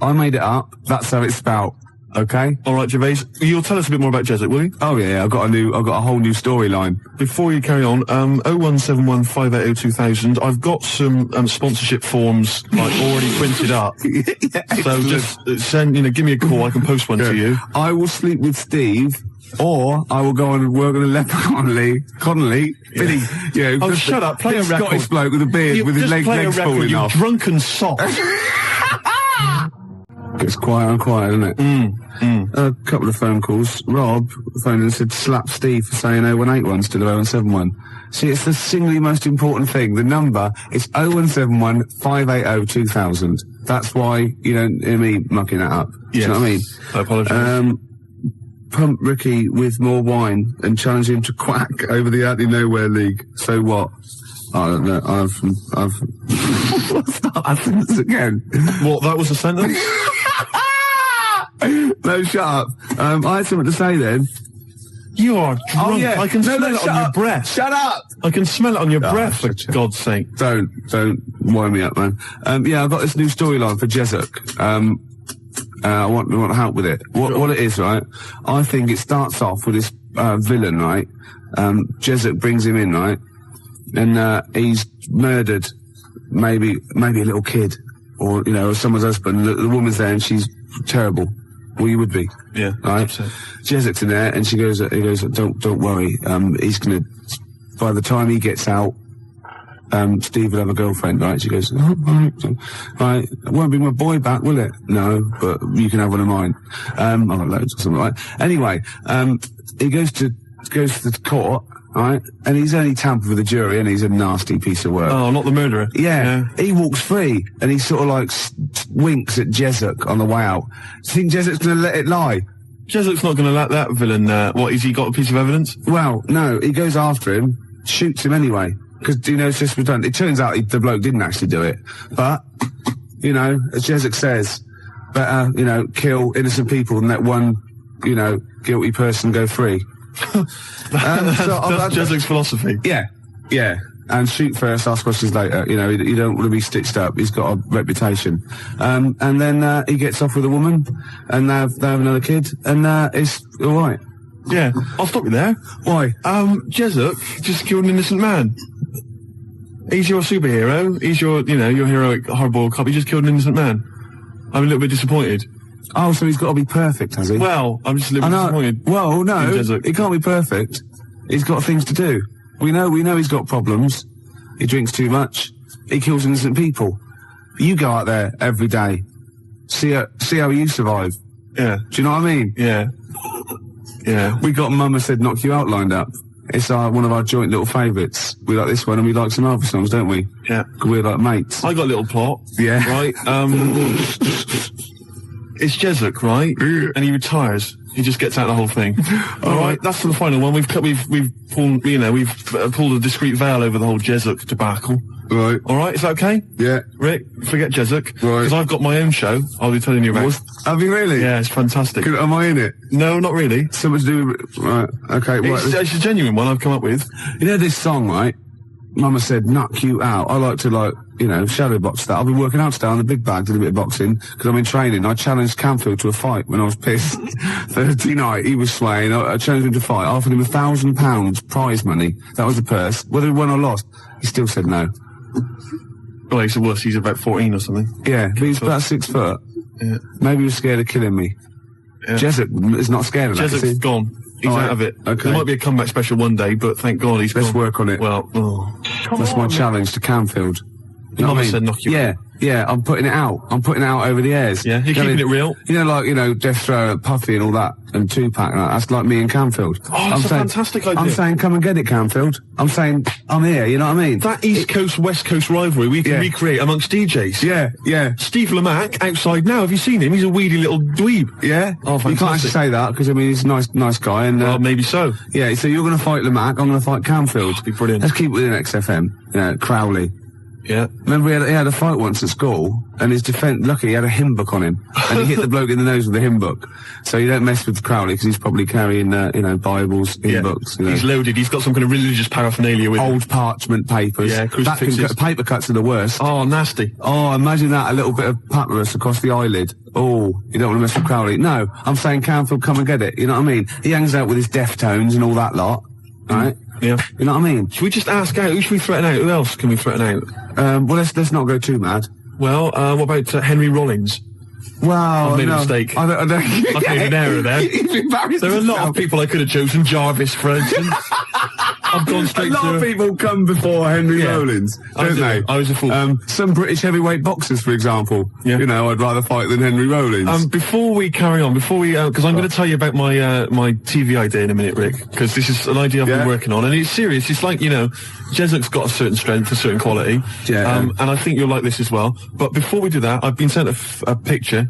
I made it up. That's how it's spelled. Okay? All right, Gervais, you'll tell us a bit more about Jesuit, will you? Oh yeah, I've got a whole new storyline. Before you carry on, 0171 580 2000, I've got some sponsorship forms already printed up. So just give me a call, I can post one to you. I will sleep with Steve, or I will go and work on a leper Connolly, Billy, Oh, shut up, play a record. Scottish bloke with a beard with his legs falling you off. drunken sot. Gets quieter and quieter, doesn't it? A couple of phone calls. Rob phoned and said, "Slap Steve for saying 0181 instead of 0171. See, it's the single most important thing. The number is 0171 580 2000. That's why you don't hear me mucking that up. Do you know what I mean? I apologise. Pump Ricky with more wine and challenge him to quack over the Out of Nowhere League. So what? I don't know. I've start that sentence again. What, that was a sentence? No, shut up. I had something to say then. You are drunk. Oh, yeah. I can smell it shut on your up. breath. Shut up! I can smell it on your breath, for shut up. God's sake. Don't wind me up, man. Yeah, I've got this new storyline for Jezuk. I want help with it. What it is, right? I think it starts off with this villain, right? Jezuk brings him in, right? And he's murdered maybe a little kid, or or someone's husband. The woman's there and she's terrible. Well, you would be. Yeah. Right? So. Jezuk's in there and he goes, don't worry. He's gonna, by the time he gets out, Steve will have a girlfriend, right? She goes, oh, right, it won't be my boy back, will it? No, but you can have one of mine. I've got loads or something, right? Anyway, he goes to the court, right? And he's only tampered with the jury and he's a nasty piece of work. Oh, not the murderer. Yeah. He walks free and he sort of like winks at Jezuk on the way out. Do you think Jezuk's gonna let it lie? Jezuk's not going to let that villain, what, has he got a piece of evidence? Well, no, he goes after him, shoots him anyway. Because, it's just redundant. It turns out the bloke didn't actually do it. But, as Jezuk says, better, kill innocent people than let one, guilty person go free. That's Jezuk's philosophy. Yeah. And shoot first, ask questions later. You don't want to be stitched up. He's got a reputation. And then he gets off with a woman, and they have another kid, and it's all right. Yeah, I'll stop you there. Why? Jezuk just killed an innocent man. He's your superhero. He's your heroic, hardboiled cop. He just killed an innocent man. I'm a little bit disappointed. Oh, so he's got to be perfect, has he? Well, I'm just a little bit disappointed. Well, no, he can't be perfect. He's got things to do. We know he's got problems. He drinks too much. He kills innocent people. You go out there every day. See how you survive. Yeah. Do you know what I mean? Yeah. Yeah. We got Mama Said Knock You Out lined up. It's one of our joint little favourites. We like this one and we like some other songs, don't we? Yeah. 'Cause we're like mates. I got a little plot. Yeah. Right? It's Jezuk, right? And he retires. He just gets out of the whole thing. All right, that's for the final one. We've pulled a discreet veil over the whole Jezuk debacle. Right. All right, is that okay? Yeah. Rick, forget Jezuk. Right. Because I've got my own show. I'll be telling you about. Have you really? Yeah, it's fantastic. Am I in it? No, not really. Something to do with... Right, okay. It's a genuine one I've come up with. You know this song, right? Mama Said Knock You Out. I like to, shadow box that. I've been working out today on the big bag, did a bit of boxing, because I'm in training. I challenged Canfield to a fight when I was pissed. Thursday night, he was swaying. I challenged him to fight. I offered him £1,000 prize money. That was the purse. Whether he won or lost, he still said no. Well, he's a wuss. He's about 14 or something. Yeah, but he's about 6 foot. Yeah. Maybe he was scared of killing me. Yeah. Jezuk is not scared of that. Jezuk's gone. He's out of it. Okay. There might be a comeback special one day, but thank God he's Let's gone. work on it. Well, that's my challenge to Canfield. You know what I mean? Said knock you out. Yeah, I'm putting it out. I'm putting it out over the airs. Yeah, you're keeping it real. Death Row, Puffy and all that, and Tupac, and that's like me and Canfield. Oh, that's a fantastic idea. I'm saying, come and get it, Canfield. I'm saying, I'm here, you know what I mean? That East Coast, West Coast rivalry we can recreate amongst DJs. Yeah. Steve Lamack, outside now, have you seen him? He's a weedy little dweeb. Yeah? Oh, fantastic. You can't actually say that, because, he's a nice guy, and... well, maybe so. Yeah, so you're going to fight Lamack, I'm going to fight Canfield. That'd be brilliant. Let's keep it within XFM. Crowley. Yeah. Remember he had a fight once at school, and his defence, lucky he had a hymn book on him, and he hit the bloke in the nose with the hymn book. So you don't mess with Crowley, because he's probably carrying, Bibles, hymn books. He's loaded, he's got some kind of religious paraphernalia with old parchment papers. Yeah, crucifixes. Paper cuts are the worst. Oh, nasty. Oh, imagine that, a little bit of papyrus across the eyelid. Oh, you don't want to mess with Crowley. No, I'm saying Canfield, come and get it, you know what I mean? He hangs out with his Deftones and all that lot, right? Yeah. You know what I mean? Should we just ask out? Who should we threaten out? Who else can we threaten out? Well, let's not go too mad. Well, what about Henry Rollins? Wow, I made a mistake. I don't. I made an error there. There are a lot of people I could have chosen. Jarvis, for instance. I've gone straight to... A lot of people come before Henry Rollins, don't they? I was a fool. Some British heavyweight boxers, for example. Yeah. I'd rather fight than Henry Rollins. Before we carry on, because I'm going to tell you about my TV idea in a minute, Rick, because this is an idea I've been working on, and it's serious. It's like, Jezuk's got a certain strength, a certain quality. Yeah. And I think you'll like this as well. But before we do that, I've been sent a picture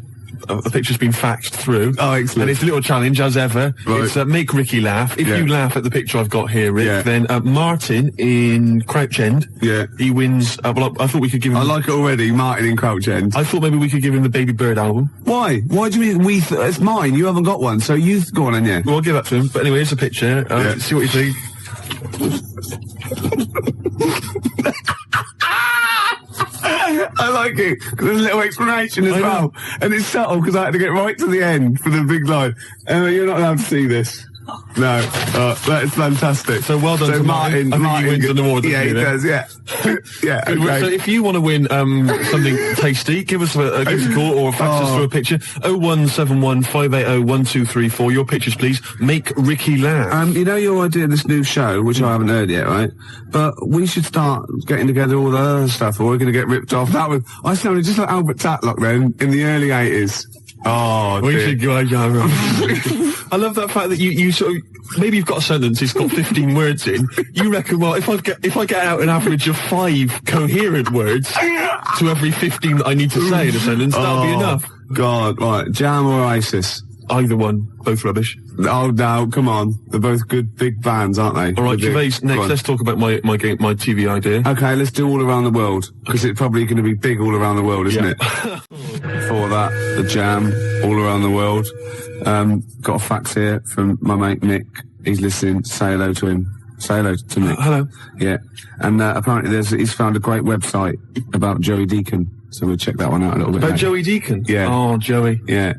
a picture's been faxed through. Oh, excellent. And it's a little challenge, as ever. Right. It's make Ricky laugh. If you laugh at the picture I've got here, Rick, then Martin in Crouch End, he wins. Well, I thought we could give him... I like it already, Martin in Crouch End. I thought maybe we could give him the Baby Bird album. Why? Why do you mean it's mine? You haven't got one, so you go on then, yeah. Well, I'll give that to him. But anyway, here's a picture. See what you think. I like it, because there's a little explanation as well. And it's subtle, because I had to get right to the end for the big line. You're not allowed to see this. No, that is fantastic. So well done to Martin. I think he wins an award. Yeah, he does, yeah. Yeah, okay. So if you want to win something tasty, give us a call or fax us through a picture. 0171 580 1234. Your pictures, please. Make Ricky laugh. You know your idea of this new show, which I haven't heard yet, right? But we should start getting together all the other stuff, or we're going to get ripped off. I sounded just like Albert Tatlock then, in the early 80s. Oh, we should go. I love that fact that you sort of, maybe you've got a sentence, it's got 15 words in. You reckon, well, if I get out an average of 5 coherent words to every 15 that I need to say in a sentence, that'll be enough. God, right. Jam or ISIS? Either one, both rubbish. Oh no, come on. They're both good big bands, aren't they? Alright, Gervais, next let's talk about my TV idea. Okay, let's do All Around the World, because it's probably going to be big all around the world, isn't it? Before that, the Jam, All Around the World. Got a fax here from my mate Nick. He's listening. Say hello to him. Say hello to Nick. Hello. Yeah. And apparently he's found a great website about Joey Deacon, so we'll check that one out a little bit. About Joey Deacon? Yeah. Oh, Joey. Yeah.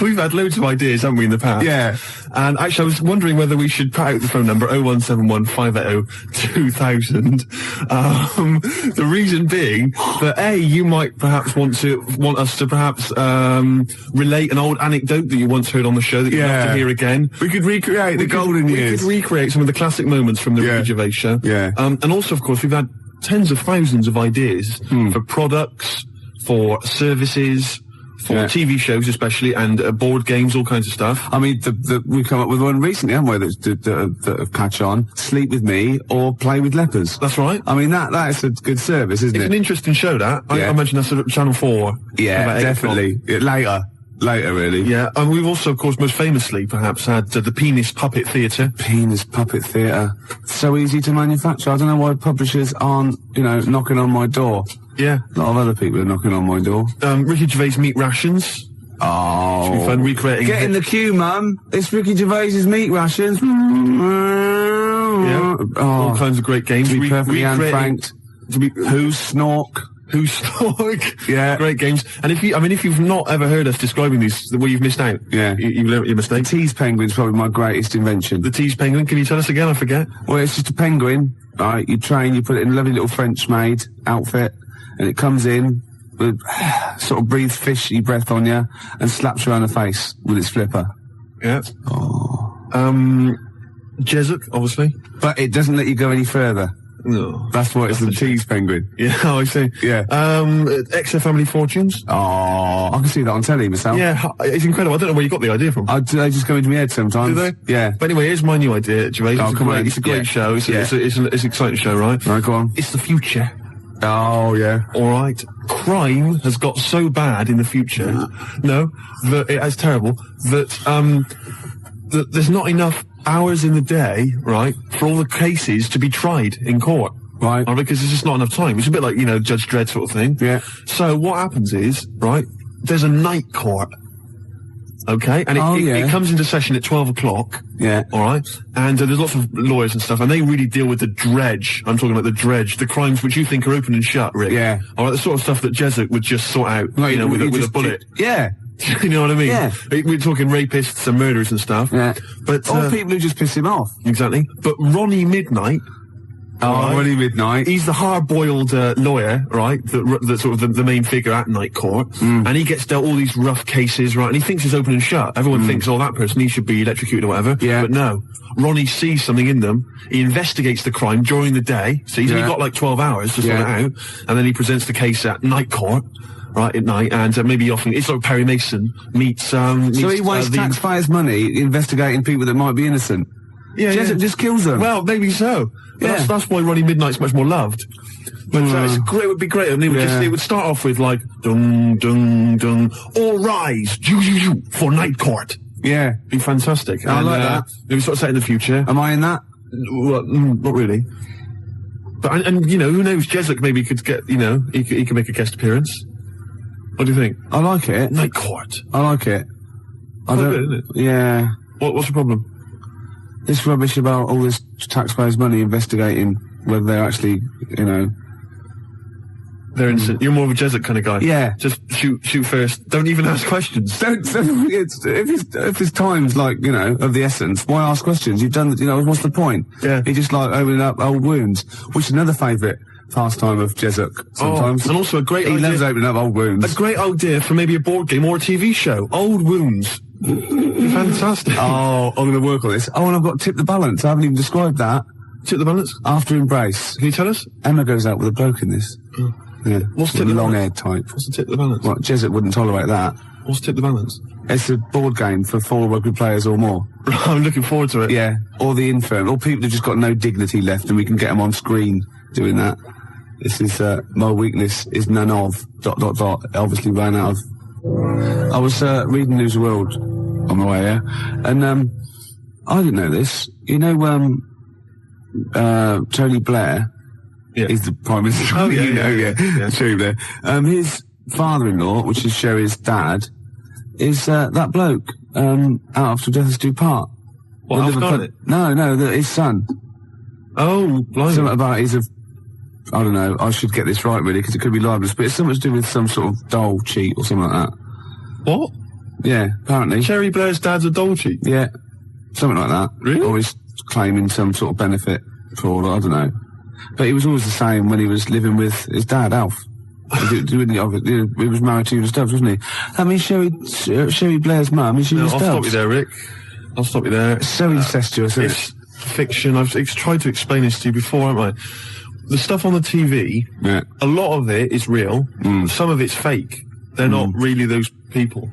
We've had loads of ideas, haven't we, in the past? Yeah. And actually, I was wondering whether we should put out the phone number 0171 580 2000. The reason being that you might perhaps want us to perhaps relate an old anecdote that you once heard on the show that you'd love to hear again. We could recreate the golden years. We could recreate some of the classic moments from the Ricky Gervais show. Yeah. And also, of course, we've had tens of thousands of ideas for products, for services, for TV shows especially, and board games, all kinds of stuff. I mean, we've come up with one recently, haven't we, that catch on. Sleep with me or play with lepers. That's right. I mean, that is a good service, isn't it? It's an interesting show, that. I imagine that's at Channel 4. Yeah, definitely. Later, really. Yeah, and we've also, of course, most famously, perhaps, had the Penis Puppet Theatre. Penis Puppet Theatre. So easy to manufacture. I don't know why publishers aren't, knocking on my door. Yeah. A lot of other people are knocking on my door. Ricky Gervais meat rations. Oh. Should be fun recreating. Get in the queue, Mum. It's Ricky Gervais's meat rations. Yeah. All kinds of great games. To be perfectly unfranked. Who's Snork? Who's Stork? Yeah. Great games. And if you've not ever heard us describing these, well, you've missed out. Yeah. You learned your mistake. The tease penguin's probably my greatest invention. The tease penguin, can you tell us again? I forget. Well, it's just a penguin, right? You train, you put it in a lovely little French maid outfit, and it comes in, with, sort of breathes fishy breath on you, and slaps you around the face with its flipper. Yeah. Oh. Jezuk, obviously. But it doesn't let you go any further. No. That's why it's the tease penguin. Yeah, I see. Yeah. XFM Family Fortunes. Oh, I can see that on telly myself. Yeah, it's incredible. I don't know where you got the idea from. They just go into my head sometimes. Do they? Yeah. But anyway, here's my new idea, Gervais. It's a great show. It's an exciting show, right? Right, go on. It's the future. Oh, yeah. All right. Crime has got so bad in the future, that it's terrible, that there's not enough hours in the day, right, for all the cases to be tried in court. Right. Because there's just not enough time. It's a bit like, Judge Dredd sort of thing. Yeah. So what happens is, right, there's a night court. Okay? And it comes into session at 12 o'clock. Yeah. All right? And there's lots of lawyers and stuff, and they really deal with the dredge. I'm talking about the dredge, the crimes which you think are open and shut, Rick. Yeah. All right, the sort of stuff that Jezuk would just sort out, with a bullet. Yeah. You know what I mean? Yeah. We're talking rapists and murderers and stuff. Yeah. But or people who just piss him off. Exactly. But Ronnie Midnight. Ronnie Midnight. He's the hard-boiled lawyer, right? That's sort of the main figure at night court. And he gets dealt all these rough cases, right? And he thinks it's open and shut. Everyone thinks, that person, he should be electrocuted or whatever. Yeah. But no. Ronnie sees something in them. He investigates the crime during the day. So he's only got like 12 hours to sort it out. And then he presents the case at night court. Right, at night, and maybe often, it's like Perry Mason meets, so he wastes taxpayers' money investigating people that might be innocent. Yeah, Jessup just kills them. Well, maybe so. But Yeah. that's why Ronnie Midnight's much more loved. But it's great. It would be great. And it would it would start off with like dung dung dung. All rise, for night court. Yeah. Be fantastic. I like that. Maybe sort of set in the future. Am I in that? Well, not really. But and you know, who knows? Jessup maybe could get. You know, he could make a guest appearance. What do you think? I like it. Night court. I like it. I Quite don't. good, isn't it? Yeah. What's the problem? This rubbish about all this taxpayers' money investigating whether they're actually, you know. They're innocent. You're more of a Jessup kind of guy. Yeah. Just shoot first. Don't even ask questions. If his time's like, you know, of the essence, why ask questions? You've done, you know, what's the point? Yeah. He just like opening up old wounds, which is another favourite pastime of Jessup sometimes. And also a great He idea. loves opening up old wounds. A great idea for maybe a board game or a TV show. Old wounds. Fantastic. Oh, I'm going to work on this. Oh, and I've got tip the balance. I haven't even described that. Tip the balance. After Embrace. Can you tell us? Emma goes out with a bloke in this. Yeah. What's the tip the long-haired type. What's the tip the balance? Well, Jessup wouldn't tolerate that. What's tip the balance? It's a board game for 4 rugby players or more. I'm looking forward to it. Yeah, or the infirm, or people who've just got no dignity left, and we can get them on screen doing that. This is my weakness is none of ... Obviously ran out of. I was reading News of the World on the way here, and I didn't know this. You know, Tony Blair is the Prime Minister. Oh yeah, you know, yeah. Tony Blair. His father-in-law, which is Sherry's dad, is that bloke out of Till Death Us Do Part. What, Alf Garnett? No, his son. Oh, blimey. Something about I don't know, I should get this right really, because it could be libelous, but it's something to do with some sort of doll cheat or something like that. What? Yeah, apparently. Cherry Blair's dad's a doll cheat? Yeah, something like that. Really? Or he's claiming some sort of benefit fraud, I don't know. But he was always the same when he was living with his dad, Alf. He was married to Eula Stubbs, wasn't he? I mean, Sherry Blair's mum is Eula Stubbs. I'll stop you there, Rick. I'll stop you there. It's so incestuous, isn't It's fiction. I've tried to explain this to you before, haven't I? The stuff on the TV, a lot of it is real. Some of it's fake. They're not really those people.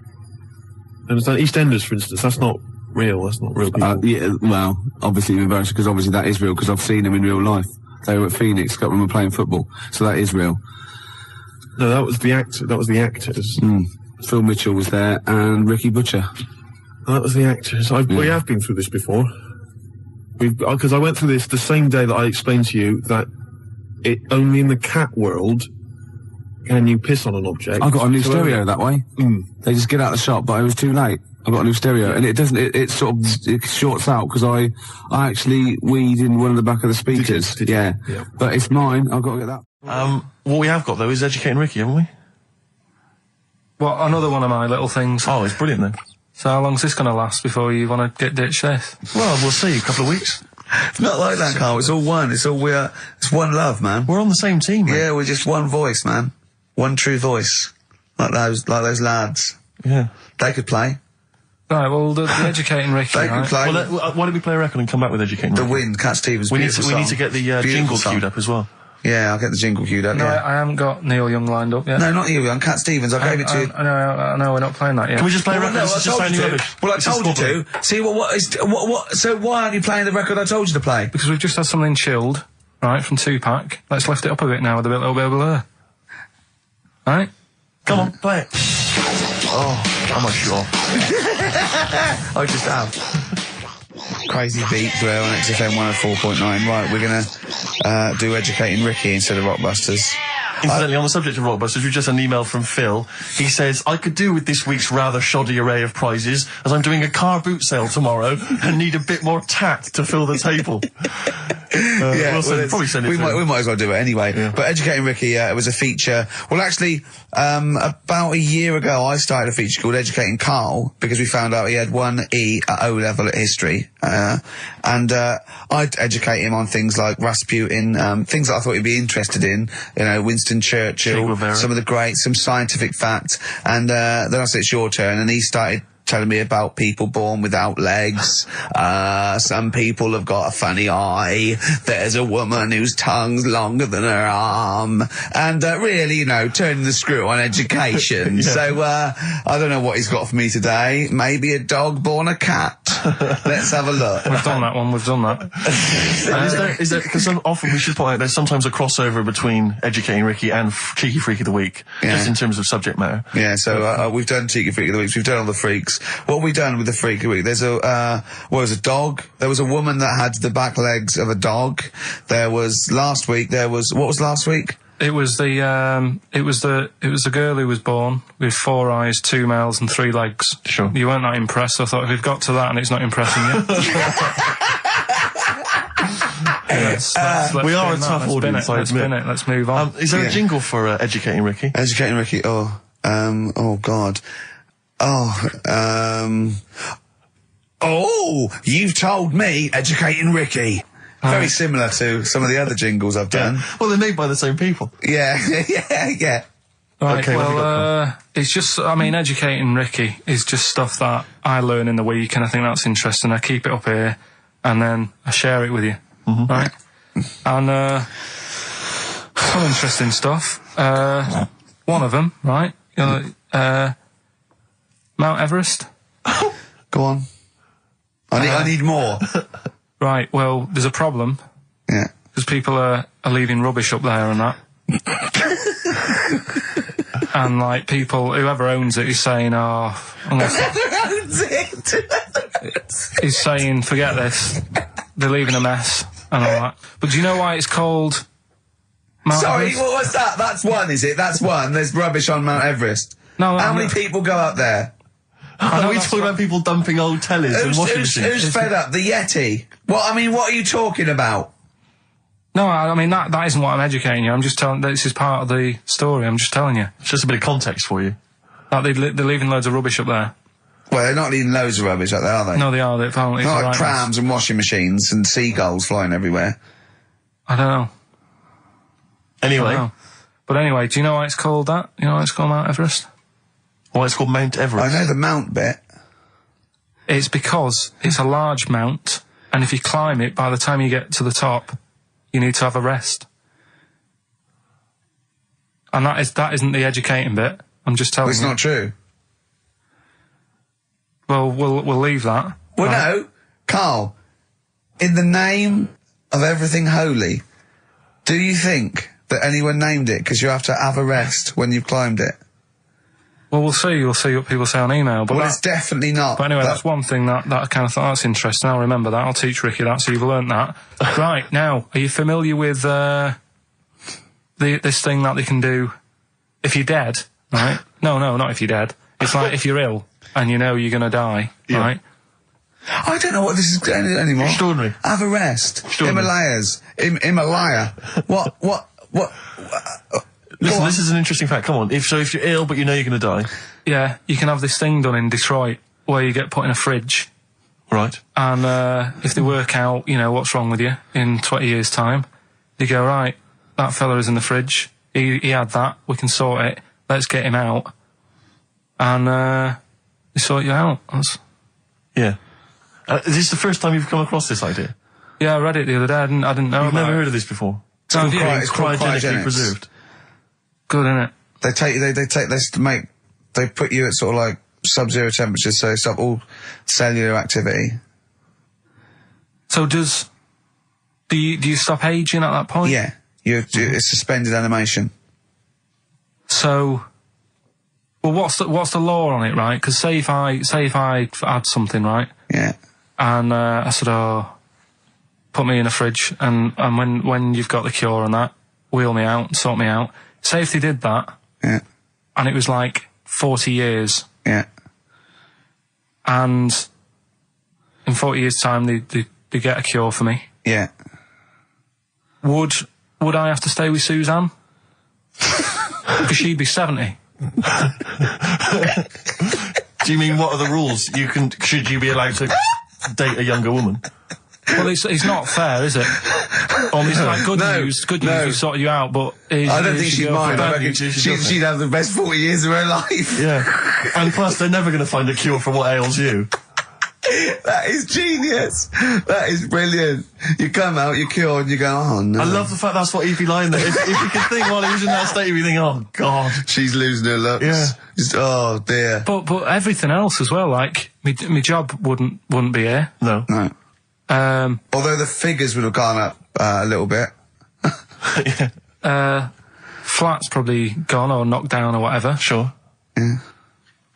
Understand? EastEnders, for instance, that's not real. That's not real people. Yeah, well, obviously reverse, because obviously that is real, because I've seen them in real life. They were at Phoenix, got them playing football, so that is real. No, that was the actor. That was the actors. Phil Mitchell was there, and Ricky Butcher. That was the actors. We have been through this before. Because I went through this the same day that I explained to you that only in the cat world can you piss on an object. I got a new stereo that way. They just get out of the shop, but it was too late. I got a new stereo, and it doesn't. It sort of shorts out because I actually weed in one of the back of the speakers. Did you? Yeah, but it's mine. I've got to get that. What we have got though is Educating Ricky, haven't we? Well, another one of my little things. Oh, it's brilliant then. So how long's this going to last before you want to get ditched this? Well, we'll see. A couple of weeks. It's not like that, Carl. It's all one. It's one love, man. We're on the same team, man. Yeah, we're just one voice, man. One true voice. Like those lads. Yeah. They could play. Right, well, the Educating Ricky, They could play. Well, why don't we play a record and come back with Educating The Ricky? Wind, Cat Stevens. We need to song. get the Beautiful jingle song. queued up as well. Yeah, I'll get the jingle queued up. No, Yeah. I haven't got Neil Young lined up yet. No, not you, on Cat Stevens. I gave it to you. I know, we're not playing that yet. Can we just play a Well, record? no, This I is just told you sounding to. rubbish. Well, I This is told you corporate. to. See, so why are you playing the record I told you to play? Because we've just had something chilled, right, from Tupac. Let's lift it up a bit now with a little bit of blur. Right? Come on, play it. Oh, I'm not sure. I just have. Crazy beat there on XFM 104.9. Right, we're gonna do Educating Ricky instead of Rockbusters. Incidentally, on the subject of Rockbusters, we've just had an email from Phil. He says, I could do with this week's rather shoddy array of prizes, as I'm doing a car boot sale tomorrow and need a bit more tact to fill the table. Probably send it we might as well do it anyway. Yeah. But Educating Ricky, it was a feature. Well, actually, about a year ago, I started a feature called Educating Karl, because we found out he had 1 E at O level at history. And I'd educate him on things like Rasputin, things that I thought he'd be interested in, you know, Winston Churchill, some of the greats, some scientific facts. And then I said, it's your turn, and he started telling me about people born without legs. Some people have got a funny eye. There's a woman whose tongue's longer than her arm. And really, you know, turning the screw on education. So I don't know what he's got for me today. Maybe a dog born a cat. Let's have a look. We've done that one. We've done that. Is there, because often we should point out there's sometimes a crossover between Educating Ricky and Cheeky Freak of the Week, just in terms of subject matter. Yeah, so we've done Cheeky Freak of the Week, we've done all the freaks. What have we done with the Freak of the Week? There's a dog. There was a woman that had the back legs of a dog. What was last week? It was the girl who was born with 4 eyes, 2 mouths, and 3 legs. Sure. You weren't that impressed. I thought if we've got to that and it's not impressing you. We are a tough audience, I Let's admit. spin it. Let's move on. Is there a jingle for Educating Ricky? Educating Ricky, oh God. You've told me Educating Ricky. Very similar to some of the other jingles I've done. Well, they're made by the same people. Yeah. Right, Okay, well, it's just, I mean, Educating Ricky is just stuff that I learn in the week, and I think that's interesting. I keep it up here, and then I share it with you, right? And, some interesting stuff. One of them, right? Mount Everest. Go on. I need more. Right, well, there's a problem. Yeah. Because people are leaving rubbish up there and that. And, like, whoever owns it is saying, he's saying, forget this. They're leaving a mess and all that. But do you know why it's called Mount Everest? What was that? That's one, is it? That's one. There's rubbish on Mount Everest. No, How many people go up there? Are we talking about people dumping old tellies and washing machines? Who's fed up? The Yeti? What are you talking about? No, I mean, that isn't what I'm educating you. I'm just telling, this is part of the story. I'm just telling you. It's just a bit of context for you. Like, they're leaving loads of rubbish up there. Well, they're not leaving loads of rubbish up there, are they? No, they are. They're apparently Not like trams and washing machines and seagulls flying everywhere. I don't know. Anyway. But anyway, do you know why it's called that? You know why it's called Mount Everest? Why it's called Mount Everest? I know the mount bit. It's because it's a large mount, and if you climb it, by the time you get to the top, you need to have a rest. And that isn't the educating bit. I'm just telling you. It's not true. Well, we'll leave that. Well, right? no, Carl. In the name of everything holy, do you think that anyone named it because you have to have a rest when you've climbed it? Well, we'll see. You'll see what people say on email. But it's definitely not. But anyway, that's one thing that I kind of thought, that's interesting. I'll remember that. I'll teach Ricky that, so you've learnt that. Right, now, are you familiar with this thing that they can do if you're dead, right? No, not if you're dead. It's like if you're ill and you know you're going to die, right? I don't know what this is anymore. Extraordinary. Have a rest. Himalayas. Himalaya. What? Listen, this is an interesting fact. Come on. If you're ill but you know you're going to die. Yeah, you can have this thing done in Detroit where you get put in a fridge. Right. And if they work out, you know, what's wrong with you in 20 years' time, they go, right, that fella is in the fridge. He had that. We can sort it. Let's get him out. And they sort you out. Yeah. Is this the first time you've come across this idea? Yeah, I read it the other day. I didn't know. You've never heard of this before? It's called cryogenically preserved. Good, isn't it? They put you at sort of like sub-zero temperatures, so stop all cellular activity. So do you stop aging at that point? Yeah, it's suspended animation. So, well, what's the law on it, right? Because say if I had something, right? Yeah. And I said, put me in a fridge, and when you've got the cure and that, wheel me out and sort me out. Say if they did that, yeah, and it was like 40 years, yeah, and in 40 years' time they get a cure for me, yeah. Would I have to stay with Suzanne? Because she'd be 70. Do you mean what are the rules? Should you be allowed to date a younger woman? Well, it's not fair, is it? It's like good news, we sorted you out, but... I don't think she'd mind. I reckon she'd have the best 40 years of her life. Yeah. And plus, they're never going to find a cure for what ails you. That is genius. That is brilliant. You come out, you're cured, and you go, oh no. I love the fact that's what he'd be lying there. If you could think while he was in that state, you'd be thinking, oh God. She's losing her looks. Yeah. Just, oh dear. But everything else as well, like, my job wouldn't be here. No. No. Although the figures would have gone up a little bit. Flat's probably gone or knocked down or whatever. Sure. Yeah.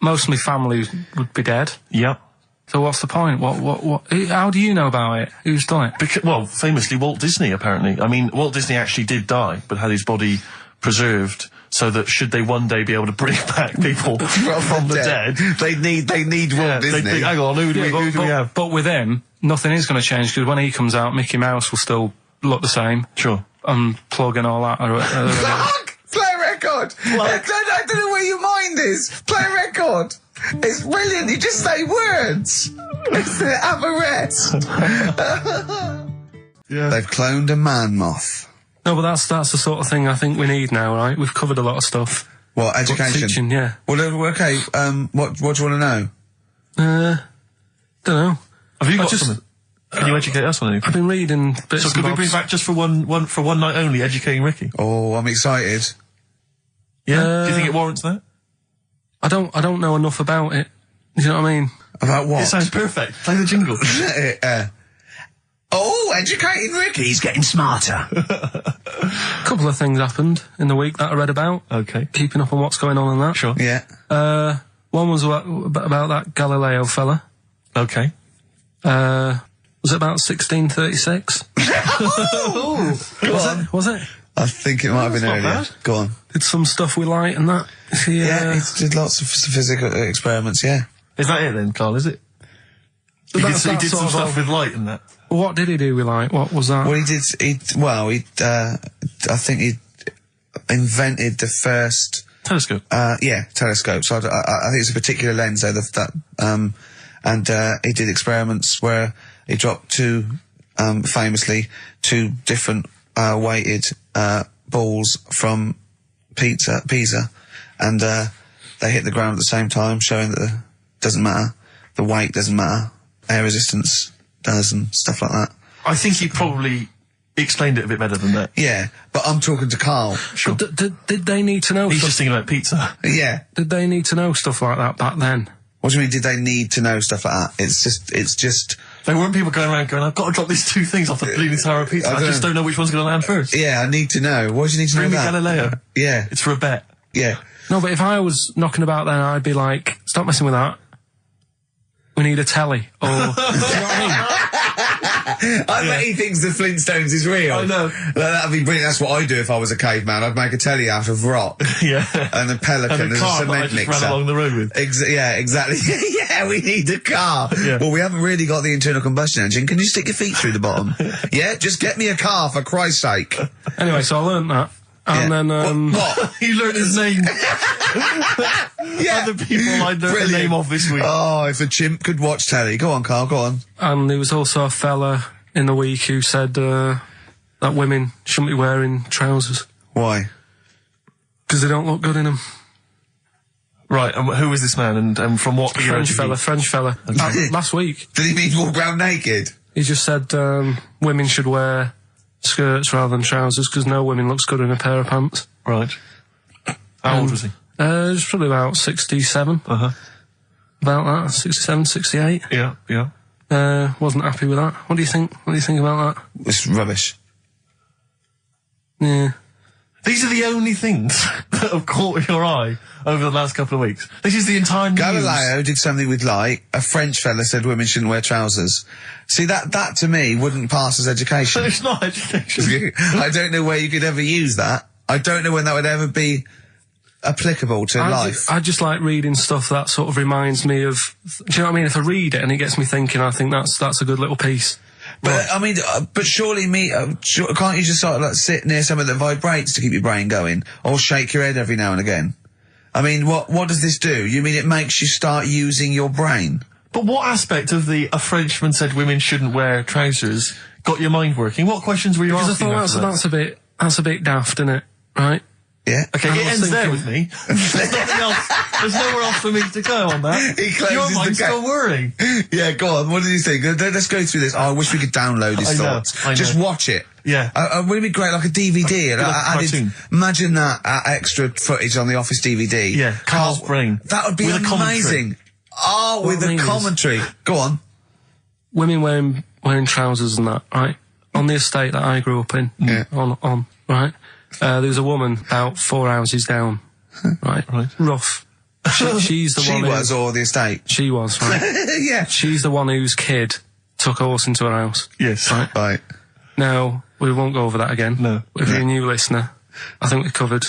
Most of my family would be dead. Yep. So what's the point? What? How do you know about it? Who's done it? Well, famously Walt Disney, apparently. I mean, Walt Disney actually did die, but had his body preserved so that should they one day be able to bring back people from the dead, they need Walt Disney. Hang on, who do we have? But with him, nothing is going to change, because when he comes out, Mickey Mouse will still look the same. Sure. Unplug and all that. Play a record! I don't know where your mind is. Play a record! It's brilliant, you just say words! It's the Everest! Yeah. They've cloned a man moth. No, but that's the sort of thing I think we need now, right? We've covered a lot of stuff. What, education? Teaching, yeah. Well, okay, what do you want to know? Don't know. Have you got something? Can you educate us on anything? I've been reading bits So and could we bobs. bring back just for one night only, educating Ricky? Oh, I'm excited. Yeah? Do you think it warrants that? I don't know enough about it. Do you know what I mean? About what? It sounds perfect. Play the jingle. Educating Ricky, he's getting smarter. A couple of things happened in the week that I read about. Okay. Keeping up on what's going on in that. Sure. Yeah. One was about that Galileo fella. Okay. Was it about 1636? Was it? I think it might have been not earlier. bad. Go on. Did some stuff with light and that. Yeah, he did lots of physical experiments, yeah. Is that it then, Carl, is it? He did some stuff with light and that. What did he do with light? What was that? Well, I think he invented the first... Telescope. Telescope. So I think it's a particular lens though, and he did experiments where he dropped famously two different weighted balls from Pisa, and they hit the ground at the same time, showing that it doesn't matter, the weight doesn't matter, air resistance does, and stuff like that. I think he probably explained it a bit better than that. Yeah, but I'm talking to Carl. Sure. Did they need to know He's stuff? just thinking about pizza. Yeah. Did they need to know stuff like that back then? What do you mean, did they need to know stuff like that? It's just... There weren't people going around going, I've got to drop these two things off the bleeding tower of pizza. I just don't know which one's going to land first. Yeah, I need to know. Why do you need to Bring know me that? Galileo. Yeah. It's for a bet. Yeah. No, but if I was knocking about then, I'd be like, stop messing with that. We need a telly. Or, do you know what I mean? I bet he thinks the Flintstones is real. I know. That'd be brilliant. That's what I'd do if I was a caveman. I'd make a telly out of rock. Yeah. And a pelican And a as car a that I cement just mixer. ran along the road with. Yeah, exactly. Yeah, we need a car. Yeah. Well, we haven't really got the internal combustion engine. Can you stick your feet through the bottom? Yeah, just get me a car, for Christ's sake. Anyway, so I learned that. And then, What? He learned his name. Yeah. Other people I learned the name of this week. Oh, if a chimp could watch telly. Go on, Carl, go on. and there was also a fella in the week who said, that women shouldn't be wearing trousers. Why? Because they don't look good in them. Right, and who was this man, and from what era did he- French fella. Last week. Did he mean walk around naked? He just said, women should wear skirts rather than trousers, because no woman looks good in a pair of pants. Right. How old was he? He was probably about 67. Uh-huh. About that, 67, 68. Yeah, yeah. Wasn't happy with that. What do you think? What do you think about that? It's rubbish. Yeah. These are the only things that have caught your eye over the last couple of weeks. This is the entire news. Galileo did something with light. A French fella said women shouldn't wear trousers. See, that to me wouldn't pass as education. It's not education. I don't know where you could ever use that. I don't know when that would ever be applicable to life. I just like reading stuff that sort of reminds me of, do you know what I mean? If I read it and it gets me thinking, I think that's a good little piece. But I mean, but surely can't you just sort of like sit near something that vibrates to keep your brain going, or shake your head every now and again? I mean, what does this do? You mean it makes you start using your brain? But what aspect of a Frenchman said women shouldn't wear trousers got your mind working? What questions were you Because I asking? thought after that? that's a bit daft, isn't it? Right? Yeah. Okay, it ends there with me. There's nothing else. There's nowhere else for me to go on that. He closes Your the mind's still worrying. Yeah, go on. What do you think? Let's go through this. Oh, I wish we could download his thoughts. I know. Just watch it. Yeah. Wouldn't it be great, like a DVD? And Like a cartoon. imagine that extra footage on the Office DVD. Yeah, Carl's brain. That would be With a commentary. amazing. Oh, with a commentary. Go on. Women wearing trousers and that, right? On the estate that I grew up in, on, right? There was a woman about 4 houses down, right? Rough. She's the one She was, or the estate? She was, right? Yeah. She's the one whose kid took a horse into her house. Yes. Right. Now, we won't go over that again. No. If you're a new listener, I think we covered.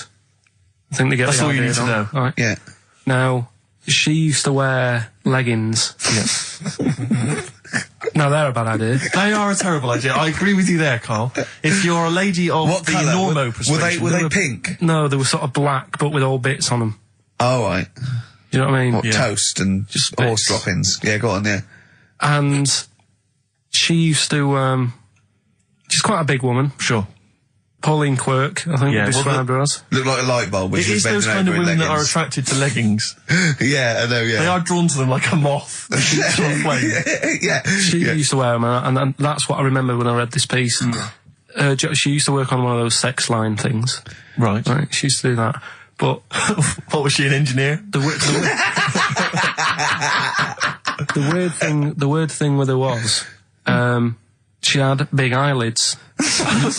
I think they get That's the all you idea need to know. Right? Yeah. Now, she used to wear leggings. Yeah. Now, they're a bad idea. They are a terrible idea. I agree with you there, Carl. If you're a lady of What the colour? normo persuasion... Were they pink? No, they were sort of black, but with all bits on them. Oh, right. You know what I mean? What, toast and Just horse bits. droppings? Yeah, go on, yeah. And she used to, she's quite a big woman. Sure. Pauline Quirk, I think Yeah, we described her as. Look like a light bulb, which It was is those kind of bending over women in that are leggings. attracted to leggings. Yeah, I know, yeah. They are drawn to them like a moth. That shoots on a flame. Yeah. She used to wear them, and that's what I remember when I read this piece. She used to work on one of those sex line things. Right. Right, she used to do that. But What, was she, an engineer? the weird thing with her was, she had big eyelids.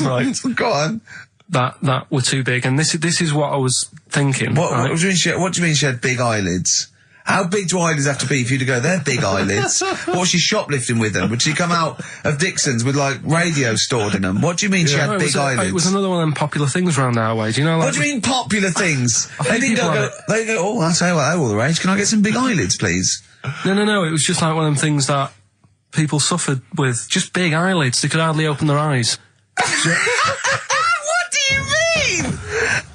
Right. Go on. That were too big, and this is what I was thinking. What right? do you mean she had big eyelids? How big do eyelids have to be for you to go, they're big eyelids? What was she shoplifting with them? Would she come out of Dixon's with, like, radio stored in them? What do you mean she No, had big eyelids? It was another one of them popular things around our way. Do you know? Like, What do you mean popular things? They think didn't people go, have they go, oh, I'll tell you what, they're all the rage. Can I get some big eyelids, please? No. It was just like one of them things that people suffered with. Just big eyelids. They could hardly open their eyes. What do you mean?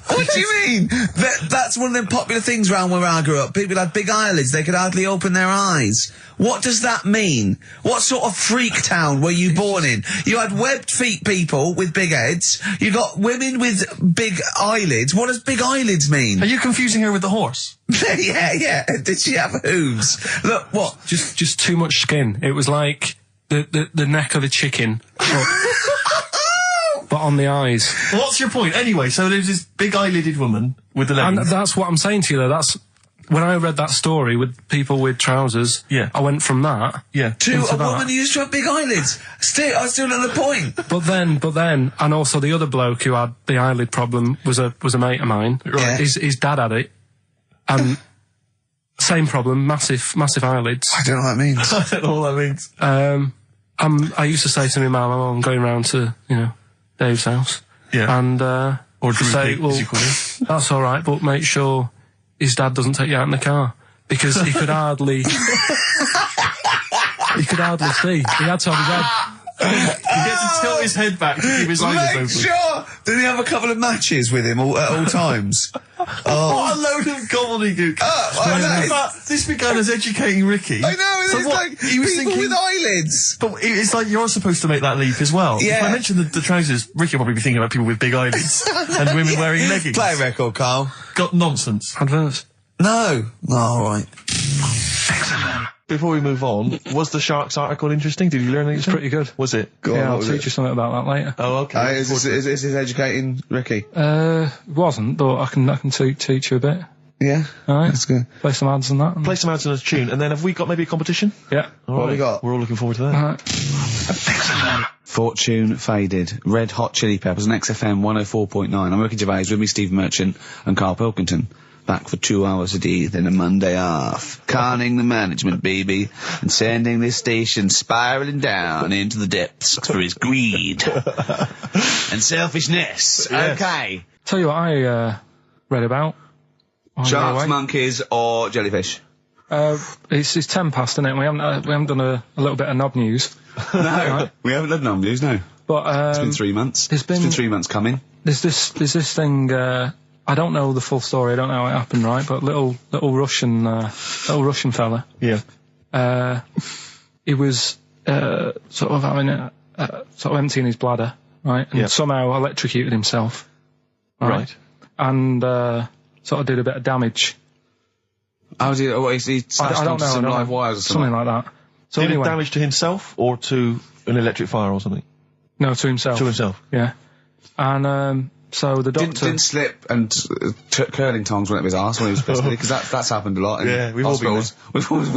What do you mean? That's one of them popular things around where I grew up. People had big eyelids, they could hardly open their eyes. What does that mean? What sort of freak town were you born in? You had webbed feet people with big heads. You got women with big eyelids. What does big eyelids mean? Are you confusing her with the horse? Yeah. Did she have hooves? Look, what? Just too much skin. It was like the neck of a chicken, but on the eyes. What's your point? Anyway, so there's this big eyelided woman with the And leggings. that's what I'm saying to you there. That's when I read that story with people with trousers. Yeah. I went from that. Yeah. To into a that. woman who used to have big eyelids. I still know the point. But then, and also the other bloke who had the eyelid problem was a mate of mine. Right. His dad had it, and same problem, massive eyelids. I don't know what that means. I don't know what that means. I used to say to my mum, I'm going round to Dave's house. Yeah. And Or Drew say, Pig, well, as you call him. that's all right, but make sure his dad doesn't take you out in the car because he could hardly see. He had to have his head. He had to tilt his head back to keep his eyes Make open. sure! Did he have a couple of matches with him at all times? What a load of gobbledygook. This began as educating Ricky. I know, So it's what, like he was people thinking, with eyelids. but it's like you're supposed to make that leap as well. Yeah. If I mentioned the trousers, Ricky will probably be thinking about people with big eyelids and women wearing leggings. Play a record, Carl. Got nonsense. Adverts. No. Oh, all right. Before we move on, was the Sharks article interesting? Did you learn anything? It's pretty good. Was it? Yeah, I'll was teach you something about that later. Oh, okay. Is this educating Ricky? It wasn't, but I can teach you a bit. Yeah. All right. That's good. Play some ads and that. Play some ads on a tune, and then have we got maybe a competition? Yeah. All What right. we got? We're all looking forward to that. All right. Fortune Faded, Red Hot Chili Peppers, and XFM 104.9. I'm Ricky Gervais, with me Steve Merchant and Karl Pilkington. Back for 2 hours a day, then a Monday off. Conning the management, baby, and sending this station spiraling down into the depths for his greed and selfishness. Yes. Okay. Tell you what I read about. on the Sharks, way. monkeys, or jellyfish? It's 10 past, isn't it? We haven't done a little bit of knob news. No, we haven't done no news, no. But It's been 3 months. It's been 3 months coming. There's this thing. I don't know the full story. I don't know how it happened, right? But little Russian fella. Yeah. He was sort of having sort of emptying his bladder, right? And Yeah. somehow electrocuted himself. Right. and sort of did a bit of damage. How did he smashed I don't onto know, some I don't live know. wires or Something like that. So Did anyway, it damage to himself or to an electric fire or something? no, to himself. To himself. Yeah. And so the doctor Didn't slip and curling tongs went up his arse when he was pissed, because that's happened a lot in Yeah, we've all been hospitals.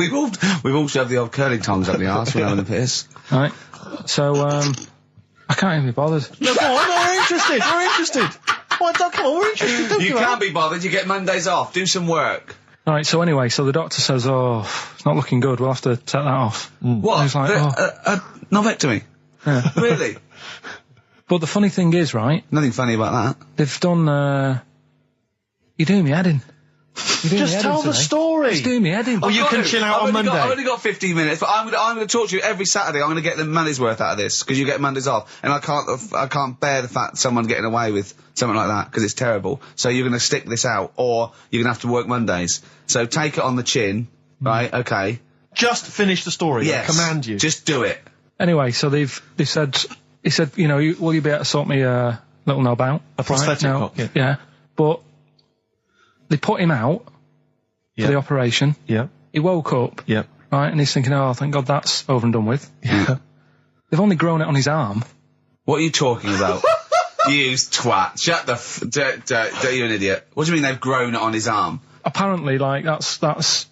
We've all shoved the old curling tongs up the arse when having a piss. right. So I can't even be bothered. No, go on, we're interested. We're interested. Well, come on, we're interested. Don't You do can't that. be bothered, you get Mondays off, do some work. Right. So anyway, so the doctor says, "Oh, it's not looking good. We'll have to take that off." What? And he's like, Novectomy? Yeah. Really? But the funny thing is, right? Nothing funny about that. They've done. You're doing me head in. You're doing me Just head tell in the today. story. Just doing me head in. Well, you can chill out on Monday. I've only got 15 minutes, but I'm going to talk to you every Saturday. I'm going to get the money's worth out of this, because you get Mondays off, and I can't bear the fact someone getting away with something like that, because it's terrible. So you're going to stick this out, or you're going to have to work Mondays. So take it on the chin, right? Okay. Just finish the story. Yes. I command you. Just do it. Anyway, so they said, he said, you know, will you be able to sort me a little knob out? A prosthetic No. cock, yeah. Yeah. But they put him out Yeah. for the operation. Yeah. He woke up, Yeah. right, and he's thinking, oh, thank God that's over and done with. Yeah. They've only grown it on his arm. What are you talking about? You twat. Shut the you're an idiot. What do you mean they've grown it on his arm? Apparently, like, that's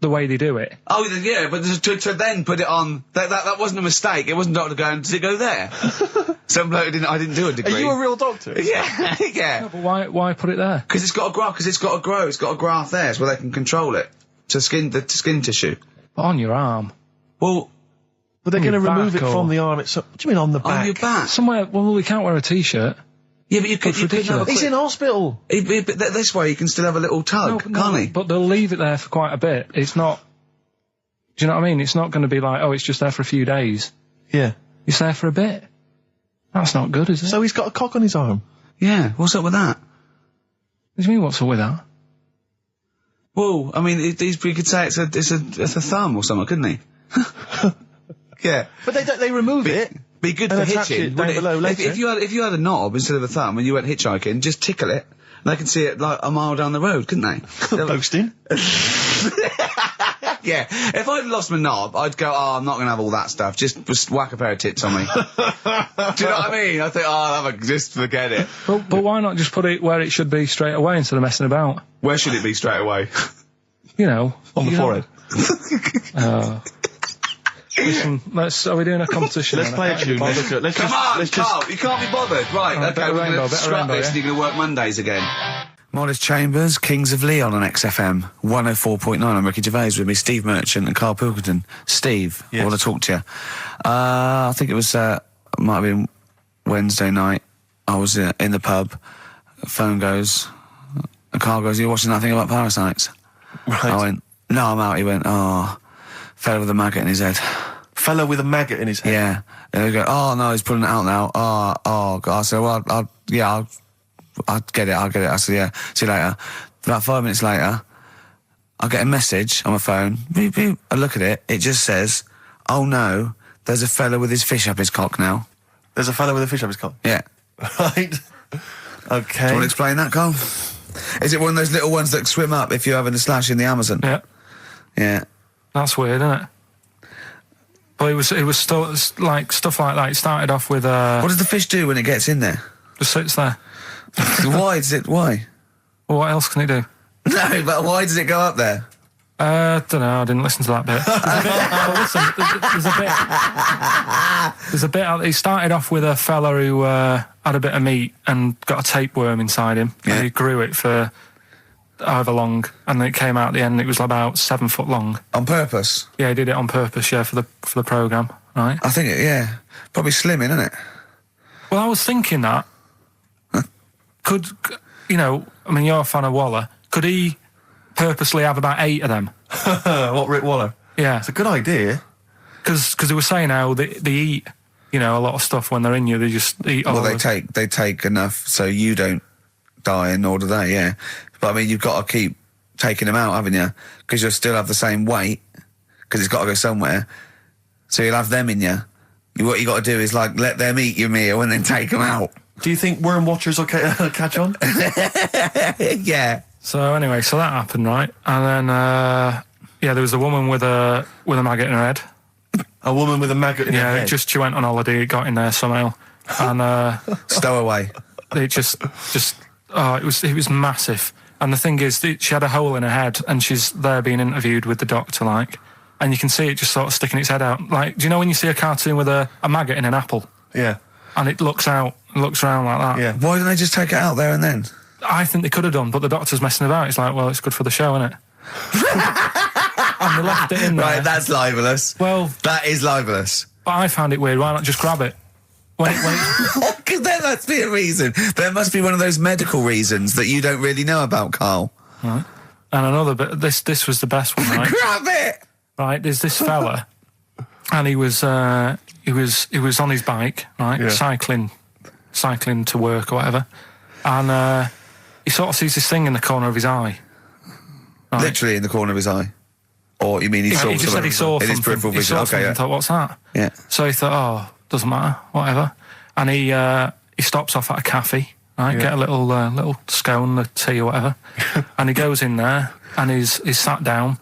the way they do it. Oh, yeah, but to then put it on, that wasn't a mistake. It wasn't doctor going, did it go there? Some bloke I didn't do a degree. Are you a real doctor? Yeah, yeah. But why put it there? Because it's got to grow, it's got a graft there, so where they can control it. To skin tissue. But on your arm. Well, But they're On going to your remove it back or- from the arm itself. What do you mean on the back? on your back. Somewhere, well, we can't wear a t-shirt. Yeah, but you could have ridiculous. a He's in hospital. but this way you can still have a little tug, can't he? But they'll leave it there for quite a bit. It's not... Do you know what I mean? It's not going to be like, oh, it's just there for a few days. Yeah. It's there for a bit. That's not good, is it? So he's got a cock on his arm. Yeah, what's up with that? What do you mean, what's up with that? Well, I mean, you could say it's a thumb or something, couldn't he? Yeah. But they remove it. Be good And for attach hitching. it down wouldn't it? below later. If you had a knob instead of a thumb and you went hitchhiking, just tickle it. They can see it like a mile down the road, couldn't they? Posting. Yeah. If I'd lost my knob, I'd go, oh, I'm not going to have all that stuff. Just whack a pair of tits on me. Do you know what I mean? I think, oh, just forget it. But why not just put it where it should be straight away instead of messing about? Where should it be straight away? You know. On the forehead. Listen, are we doing a competition? Let's play a tune. Let's Come on, Carl, you can't be bothered. Right, Alright, okay, we're going to scrap this and you're going to work Mondays again. Modest Chambers, Kings of Leon on XFM 104.9. I'm Ricky Gervais, with me Steve Merchant and Karl Pilkington. Steve, Yes. I want to talk to you. I think it was, might have been Wednesday night. I was in the pub. Phone goes. Carl goes, "You watching that thing about Parasites?" Right. I went, "No, I'm out." He went, "Oh, fella with a maggot in his head." Fellow with a maggot in his head. Yeah. And they go, "Oh no, he's pulling it out now." Oh, God. I said, "Well, I'll get it. I said, "Yeah, see you later." About 5 minutes later, I get a message on my phone. Beep, beep. I look at it. It just says, "Oh no, there's a fella with his fish up his cock now." There's a fellow with a fish up his cock. Yeah. Right. Okay. Do you want to explain that, Carl? Is it one of those little ones that swim up if you're having a slash in the Amazon? Yeah. Yeah. That's weird, isn't it? But it was still like stuff like that. It started off with What does the fish do when it gets in there? just sits there. Why? Well, what else can it do? No, but why does it go up there? Don't know. I didn't listen to that bit. There's a bit. It started off with a fella who had a bit of meat and got a tapeworm inside him. Yeah. And he grew it for however long, and then it came out at the end. It was about 7 foot long. On purpose? Yeah, he did it on purpose. Yeah, for the program, right? I think probably slimming, isn't it? Well, I was thinking that could I mean, you're a fan of Waller. Could he purposely have about 8 of them? What, Rick Waller? Yeah, It's a good idea. because they were saying how they eat, a lot of stuff when they're in you. They just eat all Well, of it. they take enough so you don't die, and nor do they, yeah. But I mean, you've got to keep taking them out, haven't you? Because you'll still have the same weight, because it's got to go somewhere. So you'll have them in you. What you got to do is, like, let them eat your meal and then take them out. Do you think worm watchers will catch on? Yeah. So anyway, so that happened, right? And then, there was a woman with a maggot in her head. A woman with a maggot in her Yeah, head? she went on holiday, it got in there somehow. And, Stowaway. it it was massive. And the thing is, she had a hole in her head, and she's there being interviewed with the doctor, like, and you can see it just sort of sticking its head out. Like, do you know when you see a cartoon with a maggot in an apple? Yeah. And it looks around like that? Yeah. Why didn't they just take it out there and then? I think they could have done, but the doctor's messing about. It's like, well, it's good for the show, isn't it? And they left it in there. Right, that's libelous. Well, that is libelous. But I found it weird. Why not just grab it? Because there must be a reason. There must be one of those medical reasons that you don't really know about, Carl. Right. And another bit. This was the best one, right? Grab it. Right. There's this fella, and he was on his bike, right, cycling to work or whatever, and he sort of sees this thing in the corner of his eye. Right? Literally in the corner of his eye. Or you mean he saw? He just said he saw in his peripheral vision. Okay, yeah. Thought, what's that? Yeah. So he thought, oh, doesn't matter, whatever. And he stops off at a cafe, right? Get a little scone, a tea or whatever. And he goes in there and he's sat down,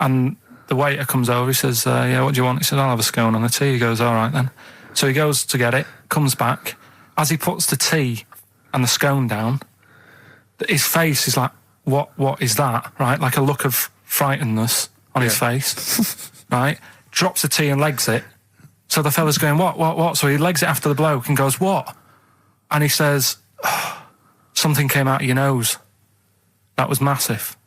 and the waiter comes over. He says, "Yeah, what do you want?" He says, "I'll have a scone and a tea." He goes, "All right then." So he goes to get it, comes back. As he puts the tea and the scone down, his face is like, "What is that?" Right, like a look of frightenedness on his face. Right, drops the tea and legs it. So the fella's going, what? So he legs it after the bloke and goes, "What?" And he says, oh, "Something came out of your nose. That was massive."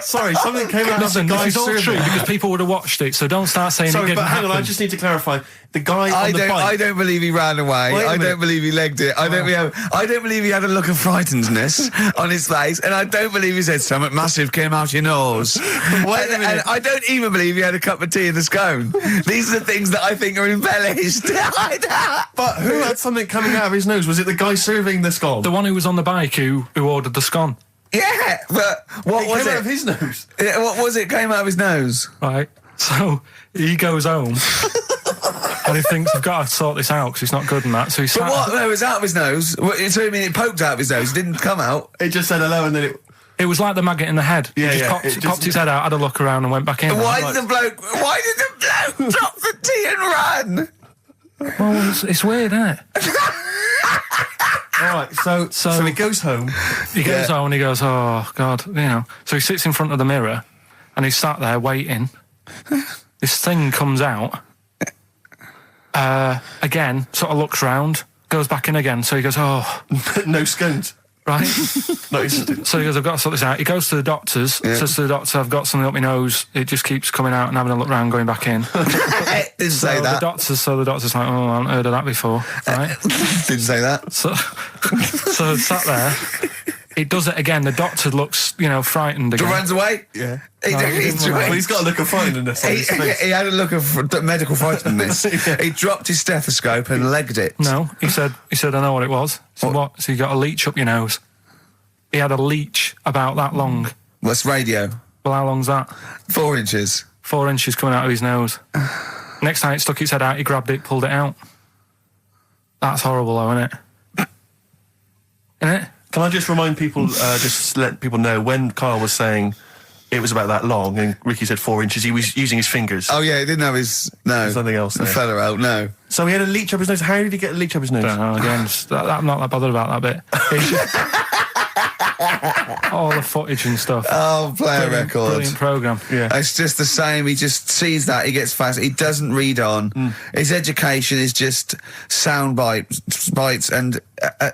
Sorry, something came out of the guy. This is all true because people would have watched it, so don't start saying it didn't hang happen. on, I just need to clarify. The guy on the bike... I don't believe he ran away. I don't believe he legged it. I don't believe he had a look of frightenedness on his face, and I don't believe he said something massive came out your nose. And I don't even believe he had a cup of tea in the scone. These are the things that I think are embellished. But who had something coming out of his nose? Was it the guy serving the scone? The one who was on the bike who ordered the scone. Yeah, but what was came it? out of his nose. Yeah, what was it? Came out of his nose. Right. So he goes home and he thinks, I've got to sort this out because it's not good and that. So he But what? No, it was out of his nose. So you mean it poked out of his nose? It didn't come out. It just said hello and then it... It was like the maggot in the head. Yeah, he just popped his head out, had a look around and went back in. Why did the bloke drop the tea and run? Well, it's weird, isn't it? All right, so he goes home. He goes home and he goes, oh, God, you know. So he sits in front of the mirror and he's sat there waiting. This thing comes out. Again, sort of looks round, goes back in again. So he goes, oh. No scones. Right? No, so he goes, I've got to sort this out. He goes to the doctors, says to the doctor, I've got something up my nose. It just keeps coming out and having a look round, going back in. Didn't say that. The doctor's like, oh, I haven't heard of that before. Right? Didn't say that. So sat there. It does it again. The doctor looks, frightened again. Runs away? Yeah. He's got a look of frightenedness on his face. He had a look of medical frightenedness. He dropped his stethoscope and legged it. No, he said, I know what it was. He said, what? So you got a leech up your nose. He had a leech about that long. What's radio? Well, how long's that? 4 inches. 4 inches coming out of his nose. Next time it stuck its head out, he grabbed it, pulled it out. That's horrible, though, isn't it? Isn't it? Can I just remind people, just let people know, when Karl was saying it was about that long and Ricky said 4 inches, he was using his fingers. Oh, yeah, he didn't have his... No. There's nothing else there. The fella out, no. So he had a leech up his nose. How did he get a leech up his nose? Don't know, again, I'm not that bothered about that bit. All the footage and stuff. Oh, play a record. Brilliant programme. Yeah. It's just the same. He just sees that. He gets fast. He doesn't read on. His education is just sound bites and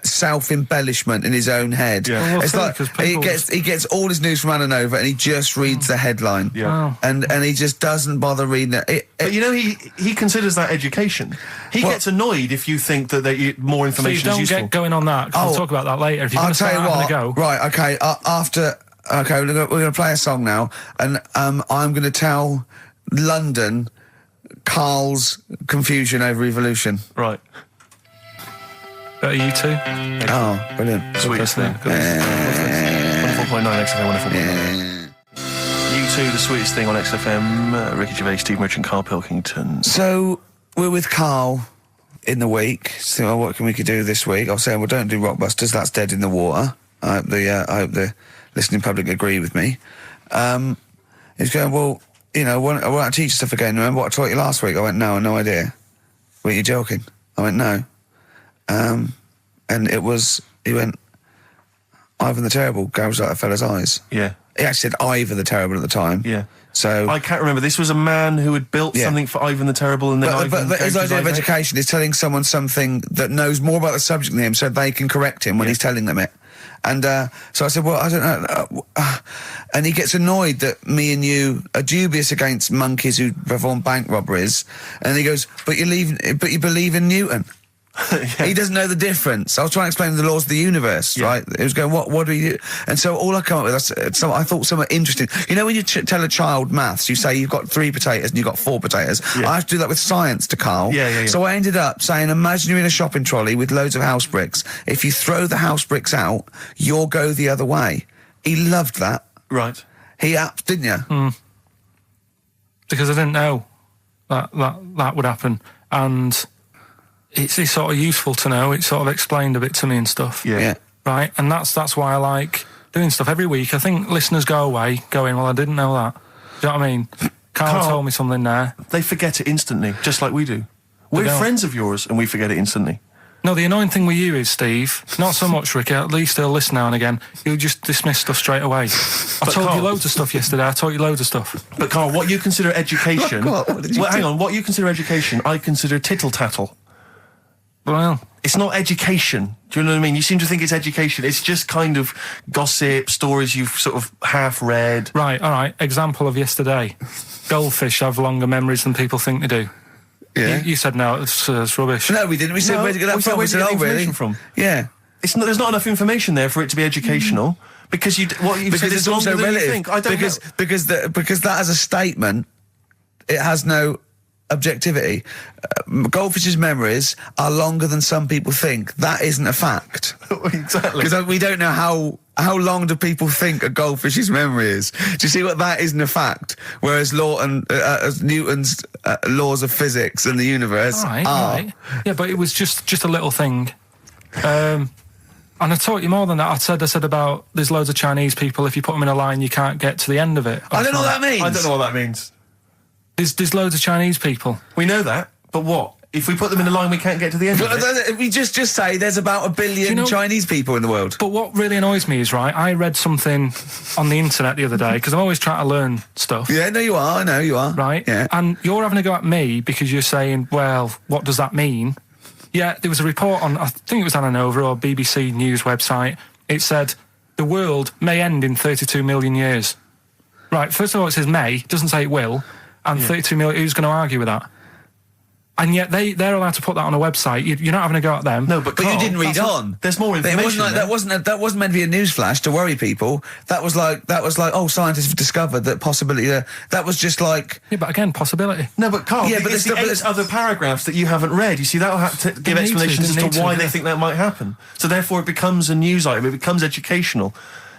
self-embellishment in his own head. Yeah. It's like he gets all his news from Ananova and he just reads the headline. Yeah. And he just doesn't bother reading it. But he considers that education. He gets annoyed if you think that more information is useful. Don't get going on that, because we'll talk about that later. If you're going to start having a go. Right, okay, we're going to play a song now, and I'm going to tell London Karl's confusion over evolution. Right. Are you two? Oh, brilliant. Sweetest thing. 104.9 XFM, 104.9. You two, the sweetest thing on XFM. Ricky Gervais, Steve Merchant, Karl Pilkington. So, we're with Karl in the week. So, well, what can we do this week? I was saying, well, don't do Rockbusters. That's dead in the water. I hope the listening public agree with me. He's going, well, you know, why don't I teach you stuff again? Remember what I taught you last week? I went, no, no idea. Were you joking? I went, no. And it was, he went, Ivan the Terrible goes like a fella's eyes. Yeah. He actually said Ivan the Terrible at the time. Yeah. So I can't remember. This was a man who had built something for Ivan the Terrible, and then but his idea of education is telling someone something that knows more about the subject than him, so they can correct him when he's telling them it. And so I said, well, I don't know. And he gets annoyed that me and you are dubious against monkeys who perform bank robberies. And he goes, but you believe in Newton. He doesn't know the difference. I was trying to explain the laws of the universe, right? It was going, what do you do? And so all I come up with, I thought somewhat interesting. You know when you tell a child maths, you say you've got 3 potatoes and you've got 4 potatoes. I have to do that with science to Karl. So I ended up saying, imagine you're in a shopping trolley with loads of house bricks. If you throw the house bricks out, you'll go the other way. He loved that. Right. He didn't you? Because I didn't know that would happen. And it's sort of useful to know. It sort of explained a bit to me and stuff. Yeah. Right? And that's why I like doing stuff every week. I think listeners go away going, well, I didn't know that. Do you know what I mean? Karl told me something there. They forget it instantly, just like we do. We're friends of yours and we forget it instantly. No, the annoying thing with you is, Steve, not so much, Ricky, at least he'll listen now and again, you'll just dismiss stuff straight away. I told you loads of stuff yesterday, I taught you loads of stuff. But Karl, what you consider education... hang on, what you consider education, I consider tittle-tattle. Well, it's not education. Do you know what I mean? You seem to think it's education. It's just kind of gossip, stories you've sort of half read. Right, all right. Example of yesterday. Goldfish have longer memories than people think they do. Yeah. You said no, it's rubbish. No, we didn't. We said, where'd you get that from? Where'd you get the information from? Yeah. There's not enough information there for it to be educational. Because what you've said is also longer than relative. you think. I don't know. Because that as a statement, it has no objectivity. Goldfish's memories are longer than some people think. That isn't a fact. Exactly. Because we don't know how long do people think a goldfish's memory is. Do you see what that isn't a fact? Whereas Newton's laws of physics and the universe are. Right. Yeah, but it was just a little thing. And I taught you more than that. I said about there's loads of Chinese people, if you put them in a line, you can't get to the end of it. I don't know what that means. I don't know what that means. There's loads of Chinese people. We know that, but what? If we put them in a line, we can't get to the end of it? We just say there's about 1 billion Chinese people in the world. But what really annoys me is, right, I read something on the internet the other day, because I'm always trying to learn stuff. Yeah, no, you are. I know you are. Right? Yeah. And you're having a go at me because you're saying, well, what does that mean? Yeah, there was a report on, I think it was on Anova or BBC News website. It said, the world may end in 32 million years. Right, first of all, it says may, it doesn't say it will. And 32 million, who's going to argue with that? And yet they're allowed to put that on a website. You're not having a go at them. No, but you didn't read on. There's more information. That wasn't meant to be a newsflash to worry people. That was like, oh, scientists have discovered that possibility. That was just like. Yeah, but again, possibility. No, but Karl, but there's the 8 other paragraphs that you haven't read. You see, that'll have to give explanations as to why they think that might happen. So therefore, it becomes a news item. It becomes educational.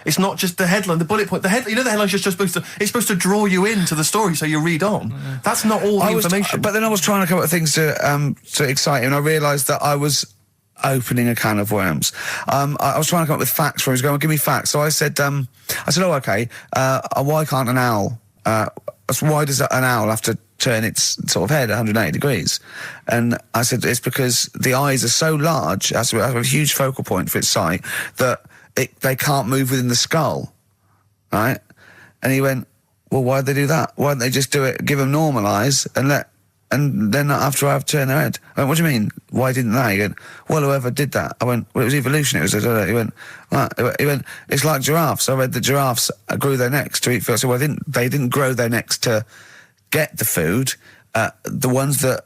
It's not just the headline, the bullet point. The headline's just supposed to draw you into the story so you read on. That's not all the information. But then I was trying to come up with things to excite him, and I realised that I was opening a can of worms. I was trying to come up with facts for him. He was going, give me facts. So I said, oh, okay, why can't an owl, why does an owl have to turn its sort of head 180 degrees? And I said, it's because the eyes are so large, it has a huge focal point for its sight, that they can't move within the skull, right? And he went, well, why'd they do that? Why didn't they just do it, give them normal eyes, and then after I've turned their head? I went, what do you mean? Why didn't they? He went, well, whoever did that. I went, well, it was evolution. It was, he went, it's like giraffes. I read that giraffes grew their necks to eat food. So they didn't grow their necks to get the food. The ones that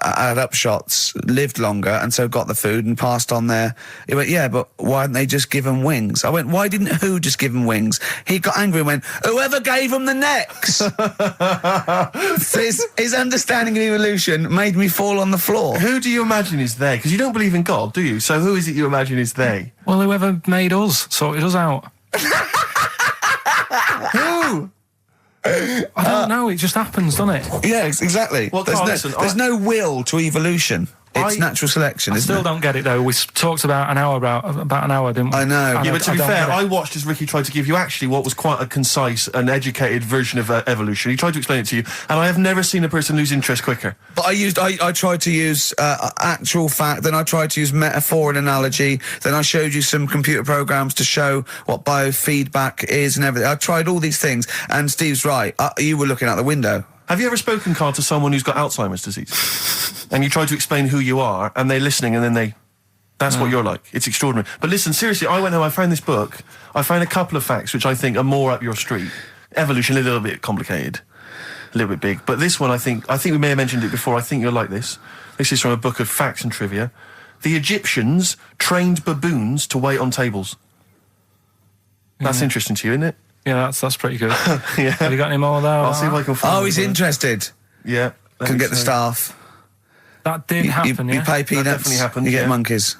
had upshots lived longer and so got the food and passed on their. He went, yeah, but why didn't they just give them wings? I went, why didn't who just give them wings? He got angry and went, whoever gave them the necks. So his understanding of evolution made me fall on the floor. Who do you imagine is they? Because you don't believe in God, do you? So who is it you imagine is they? Well, whoever made us sorted us out. Who? I don't know. It just happens, doesn't it? Yeah, exactly. Well, there's Carl, no, listen, there's no will to evolution. It's natural selection, I isn't still it? don't get it though. We talked about an hour, didn't we? I know. And Yeah, but to be don't fair, get it. I watched as Ricky tried to give you actually what was quite a concise and educated version of evolution. He tried to explain it to you, and I have never seen a person lose interest quicker. But I tried to use actual fact, then I tried to use metaphor and analogy, then I showed you some computer programs to show what biofeedback is and everything. I tried all these things, and Steve's right. You were looking out the window. Have you ever spoken, Carl, to someone who's got Alzheimer's disease? And you try to explain who you are, and they're listening, and then that's what you're like. It's extraordinary. But listen, seriously, I went home, I found this book, I found a couple of facts which I think are more up your street. Evolution, a little bit complicated, a little bit big. But this one, I think we may have mentioned it before, I think you'll like this. This is from a book of facts and trivia. The Egyptians trained baboons to wait on tables. That's interesting to you, isn't it? Yeah, that's pretty good. Yeah. Have you got any more there? I'll see if I can find He's interested. Yeah. Can get the staff. That did happen, You yeah? pay peanuts. That definitely happened, You get yeah. monkeys.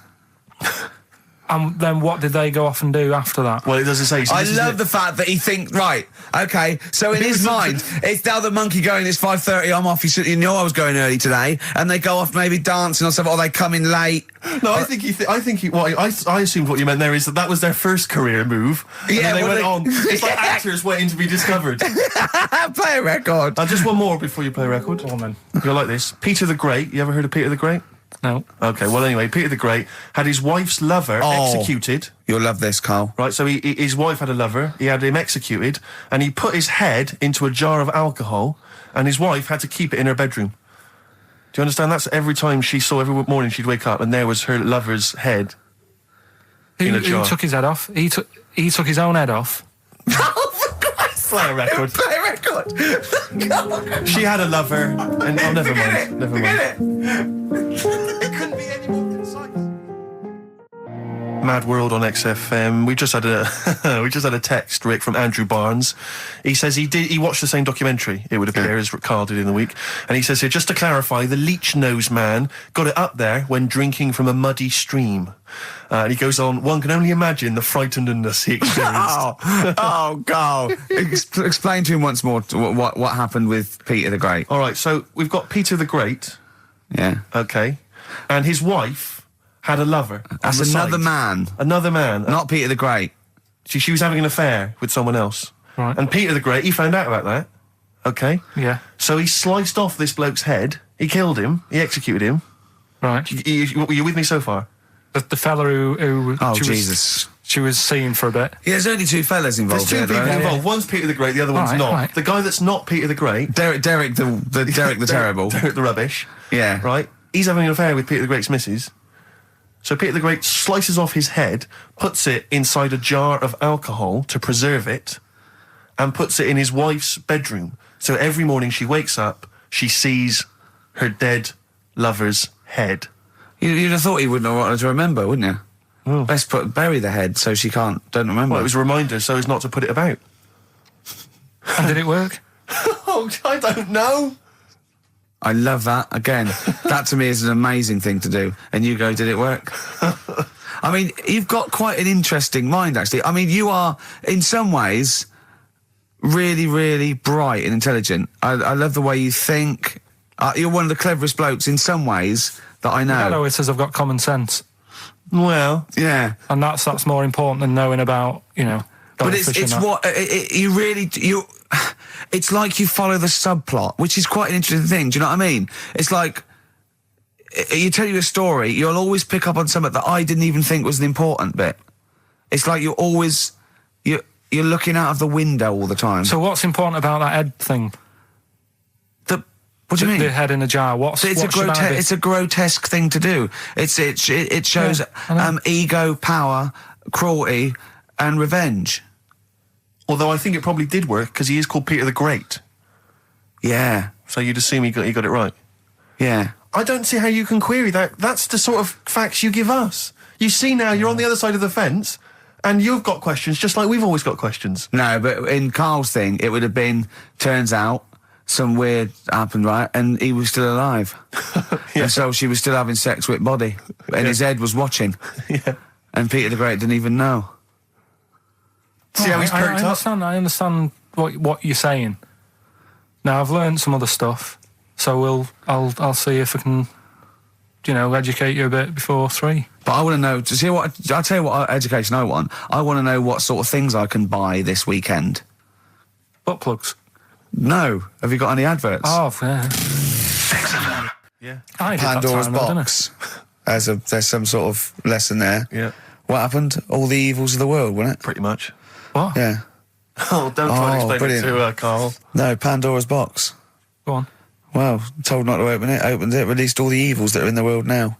And then what did they go off and do after that? Well, it doesn't say. So I this is love it. the fact that he thinks, right, okay, so in his mind, it's now the monkey going, it's 5:30, I'm off, you know I was going early today, and they go off maybe dancing or something, or they come in late. No, I assumed what you meant there is that was their first career move. Yeah, and they well, went on. It's like actors waiting to be discovered. Play a record. Just one more before you play a record. Go on, then. You'll like this. Peter the Great. You ever heard of Peter the Great? No. Okay, well anyway, Peter the Great had his wife's lover executed. You'll love this, Carl. Right, so his wife had a lover, he had him executed, and he put his head into a jar of alcohol, and his wife had to keep it in her bedroom. Do you understand? That's every time every morning she'd wake up, and there was her lover's head in a jar. Who took his head off? He took his own head off. Play a record. Play a record. She had a lover, and never mind. Never mind. It couldn't be any more concise. Mad World on XFM. We just had a text, Rick, from Andrew Barnes. He says he watched the same documentary, it would appear, as Carl did in the week. And he says here, just to clarify, the leech nose man got it up there when drinking from a muddy stream. And he goes on, one can only imagine the frightenedness he experienced. Carl. Explain to him once more what happened with Peter the Great. All right, so we've got Peter the Great. Yeah. Okay. And his wife had a lover. That's another man. Another man. Not Peter the Great. She was having an affair with someone else. Right. And Peter the Great, he found out about that. Okay. Yeah. So he sliced off this bloke's head. He killed him. He executed him. Right. Were you with me so far? The fella who Jesus. She was seeing for a bit. Yeah, there's only two fellas involved. There's two here, people though. involved. One's Peter the Great, the other one's not. Right. The guy that's not Peter the Great... Derek the terrible. Derek the rubbish. Yeah. Right? He's having an affair with Peter the Great's missus. So Peter the Great slices off his head, puts it inside a jar of alcohol to preserve it, and puts it in his wife's bedroom. So every morning she wakes up, she sees her dead lover's head. You'd have thought he wouldn't have wanted to remember, wouldn't you? Oh. Best bury the head so she don't remember. Well, it was a reminder so as not to put it about. And did it work? Oh, I don't know. I love that. Again, that to me is an amazing thing to do. And you go, did it work? I mean, you've got quite an interesting mind, actually. I mean, you are, in some ways, really, really bright and intelligent. I love the way you think. You're one of the cleverest blokes in some ways that I know. Hello, it says I've got common sense. Well, yeah. And that's more important than knowing about, But it's it's like you follow the subplot, which is quite an interesting thing. Do you know what I mean? It's like you tell you a story, you'll always pick up on something that I didn't even think was an important bit. It's like you're looking out of the window all the time. So what's important about that head thing? What do you mean? The head in a jar. It's a grotesque thing to do. It shows ego, power, cruelty, and revenge. Although I think it probably did work because he is called Peter the Great. Yeah. So you'd assume he got it right. Yeah. I don't see how you can query that. That's the sort of facts you give us. You see now, you're on the other side of the fence, and you've got questions just like we've always got questions. No, but in Carl's thing, it would have been, turns out, some weird happened, right? And he was still alive. Yeah. And so she was still having sex with body. And his head was watching. Yeah. And Peter the Great didn't even know. See how he's perked up? I understand what you're saying. Now I've learned some other stuff, so I'll see if I can, educate you a bit before 3. But I want to know. To see what I'll tell you what education I want. I want to know what sort of things I can buy this weekend. Butt plugs. No. Have you got any adverts? Oh, yeah. XFM. Yeah. I did Pandora's that time, box. There's some sort of lesson there. Yeah. What happened? All the evils of the world, wasn't it? Pretty much. What? Yeah. Oh, don't try and explain brilliant. it to Carl. No, Pandora's box. Go on. Well, told not to open it, opened it, released all the evils that are in the world now.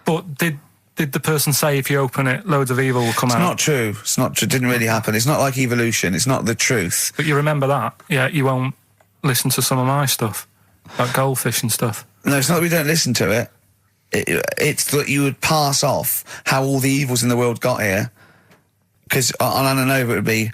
But did the person say if you open it, loads of evil will come out? It's not true. It's not true. It didn't really happen. It's not like evolution. It's not the truth. But you remember that? Yeah, you won't listen to some of my stuff, like goldfish and stuff. No, it's not that we don't listen to it. It's that you would pass off how all the evils in the world got here. Because on Ananova it would be,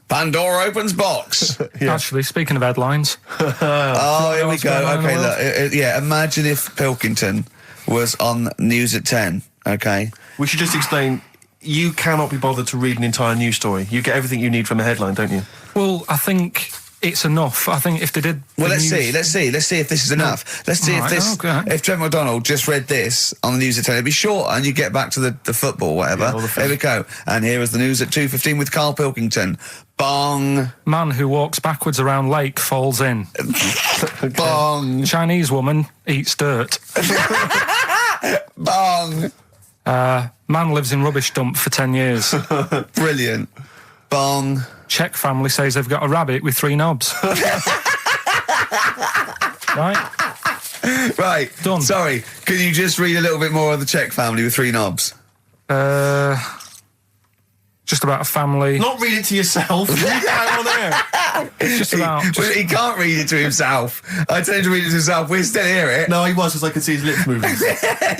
Pandora opens box. Actually, speaking of headlines. Oh, here we what's go. going on in the Okay, look. Yeah, imagine if Pilkington was on News at 10, okay? We should just explain, you cannot be bothered to read an entire news story. You get everything you need from a headline, don't you? Well, I think it's enough. I think if they did... Well, let's see if this is enough. Let's see if Trevor McDonald just read this on the News at 10, it'd be short and you get back to the football, whatever. Yeah, here we go. And here is the News at 2:15 with Karl Pilkington. Bong. Man who walks backwards around lake falls in. Bong. Chinese woman eats dirt. Bong. Man lives in rubbish dump for 10 years. Brilliant. Bong. Czech family says they've got a rabbit with 3 knobs. Right? Right. Done. Sorry, can you just read a little bit more of the Czech family with 3 knobs? Just about a family. Not read it to yourself. Read it out on air. Just about. He can't read it to himself. I told him to read it to himself. We still hear it. No, he was, because I could see his lips moving.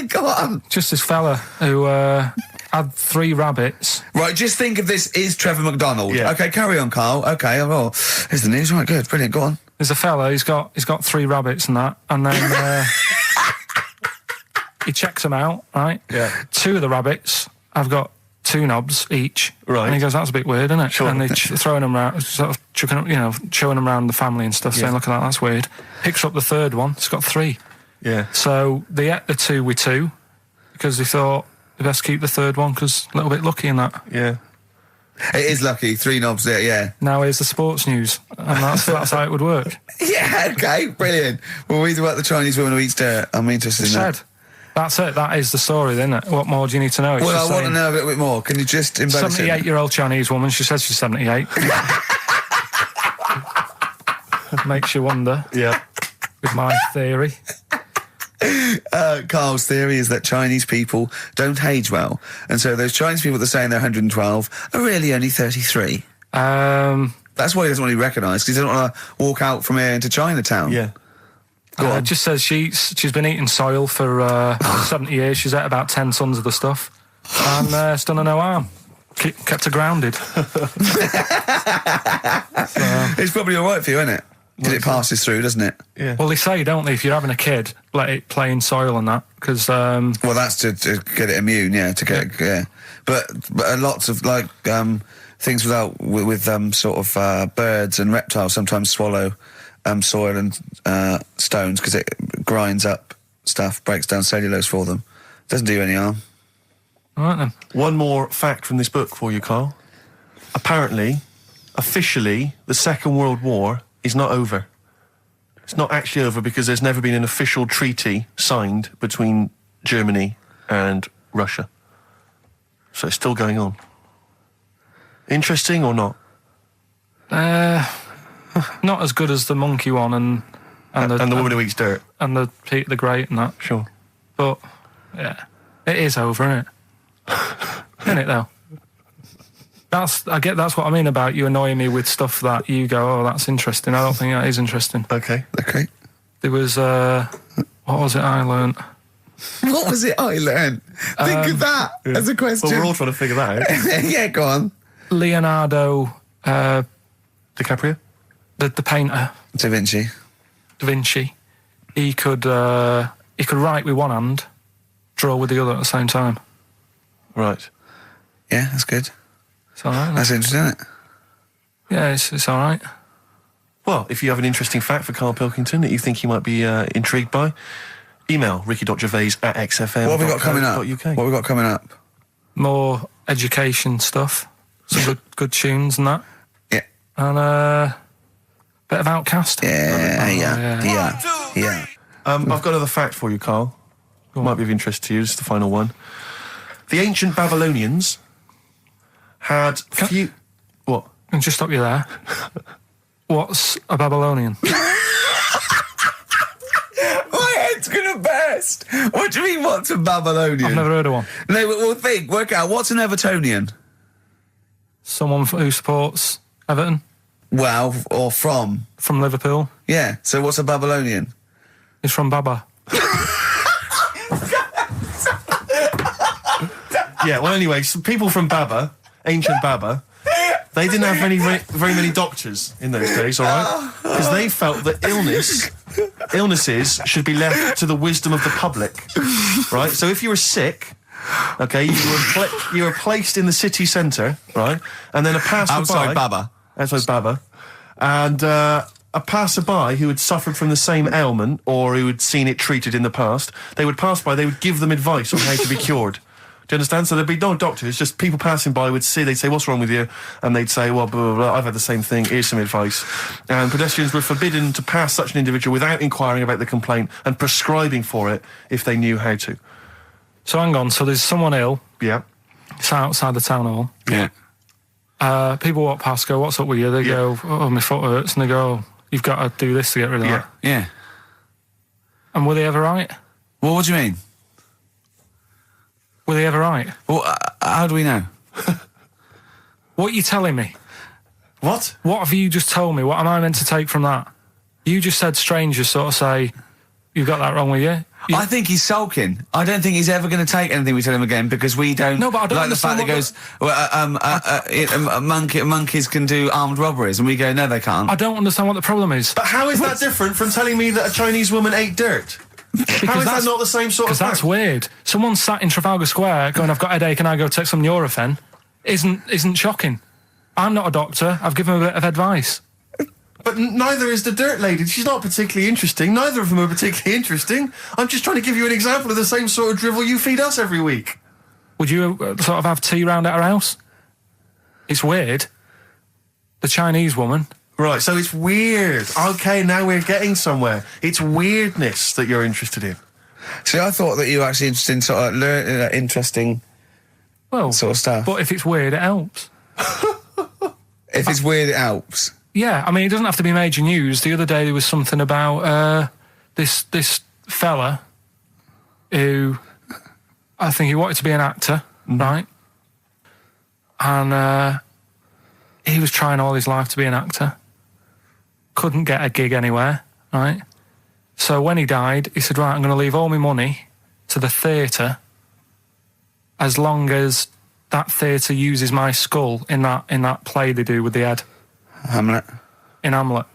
Go on. Just this fella who had 3 rabbits. Right, just think of this is Trevor McDonald. Yeah. Okay, carry on, Carl. Okay, oh, here's the news. Right, good, brilliant. Go on. There's a fella, he's got 3 rabbits and that, and then he checks them out, right? Yeah. 2 of the rabbits have got 2 knobs each. Right. And he goes, that's a bit weird, isn't it? Sure. And they're throwing them around, sort of chucking, showing them around the family and stuff, saying, look at that, that's weird. Picks up the 3rd one, it's got 3. Yeah. So they ate the 2 with 2, because they thought they best keep the 3rd one, because a little bit lucky in that. Yeah. It is lucky. 3 knobs there, yeah. Now here's the sports news, and that's how it would work. Yeah, okay, brilliant. Well, read about the Chinese woman who eats dirt. I'm interested in that. That's it. That is the story, then. What more do you need to know? It's Well, just I want to saying, know a little bit more. Can you just embellish it? 78-year-old Chinese woman. She says she's 78. Makes you wonder. Yeah. With my theory. Carl's theory is that Chinese people don't age well, and so those Chinese people that are saying they're 112 are really only 33. That's why he doesn't want to be recognised, because he doesn't want to walk out from here into Chinatown. Yeah. It just says she's been eating soil for 70 years. She's ate about 10 tons of the stuff, and it's done her no harm. Kept her grounded. It's probably all right for you, isn't it? Because it passes through, doesn't it? Yeah. Well, they say, don't they, if you're having a kid, let it play in soil and that, because... Well, that's to get it immune, yeah, to get it, yeah. But lots of, like, things with sort of birds and reptiles sometimes swallow soil and stones, because it grinds up stuff, breaks down cellulose for them. Doesn't do you any harm. All right, then. One more fact from this book for you, Carl. Apparently, officially, the Second World War is not over. It's not actually over because there's never been an official treaty signed between Germany and Russia. So it's still going on. Interesting or not? Not as good as the monkey one and the woman who eats dirt. And the Peter the Great and that. Sure. But, yeah, it is over, isn't it? Isn't it, though? That's what I mean about you annoying me with stuff that you go, oh, that's interesting. I don't think that is interesting. Okay. There was, what was it I learnt? What was it I learned? Think of that as a question. Well, we're all trying to figure that out. Yeah, go on. Leonardo... DiCaprio? The painter. Da Vinci. He could write with one hand, draw with the other at the same time. Right. Yeah, that's good. It's all right. That's interesting, isn't it? Yeah, it's all right. Well, if you have an interesting fact for Karl Pilkington that you think he might be intrigued by, email ricky.gervais@xfm.co.uk. What have we got coming up? What have we got coming up? More education stuff. Some good tunes and that. Yeah. And bit of Outcast. Yeah. I've got another fact for you, Karl. Might be of interest to you. This is the final one. The ancient Babylonians had few... What? Can I just stop you there? What's a Babylonian? My head's gonna burst. What do you mean, what's a Babylonian? I've never heard of one. No, but we'll work out, what's an Evertonian? Someone who supports Everton. Well, or from? From Liverpool. Yeah, so what's a Babylonian? He's from Baba. Yeah, well, anyway, some people from Baba, ancient Baba, they didn't have very many doctors in those days, all right? Because they felt that illnesses should be left to the wisdom of the public, right? So if you were sick, okay, you were placed in the city centre, right? And then a passerby... Outside Baba. Outside Baba. And a passerby who had suffered from the same ailment or who had seen it treated in the past, they would pass by, they would give them advice on how to be cured. Do you understand? So there'd be no doctors, just people passing by would see, they'd say, what's wrong with you? And they'd say, well, blah, blah, blah, I've had the same thing, here's some advice. And pedestrians were forbidden to pass such an individual without inquiring about the complaint and prescribing for it if they knew how to. So hang on, so there's someone ill. Yeah. It's outside the town hall. Yeah. People walk past, go, what's up with you? They go, oh, my foot hurts. And they go, you've got to do this to get rid of that. Yeah. And were they ever right? Well, what do you mean? Were they ever right? Well, how do we know? What are you telling me? What? What have you just told me? What am I meant to take from that? You just said strangers sort of say, you've got that wrong with you. I think he's sulking. I don't think he's ever going to take anything we tell him again because we don't. No, but I don't like the fact that goes, monkeys can do armed robberies, and we go, no, they can't. I don't understand what the problem is. But how is that different from telling me that a Chinese woman ate dirt? How is that not the same sort of fact? Because that's weird. Someone sat in Trafalgar Square going, I've got a headache and I go take some Nurofen, isn't shocking. I'm not a doctor. I've given him a bit of advice. But neither is the dirt lady. She's not particularly interesting. Neither of them are particularly interesting. I'm just trying to give you an example of the same sort of drivel you feed us every week. Would you sort of have tea round at her house? It's weird. The Chinese woman... Right, so it's weird. Okay, now we're getting somewhere. It's weirdness that you're interested in. See, I thought that you were actually interested in sort of interesting sort of stuff. But if it's weird, it helps. If it's weird, it helps. Yeah, I mean, it doesn't have to be major news. The other day there was something about this fella who... I think he wanted to be an actor, right? And he was trying all his life to be an actor. Couldn't get a gig anywhere, right? So when he died, he said, right, I'm going to leave all my money to the theatre as long as that theatre uses my skull in that play they do with the head. Hamlet. In Hamlet.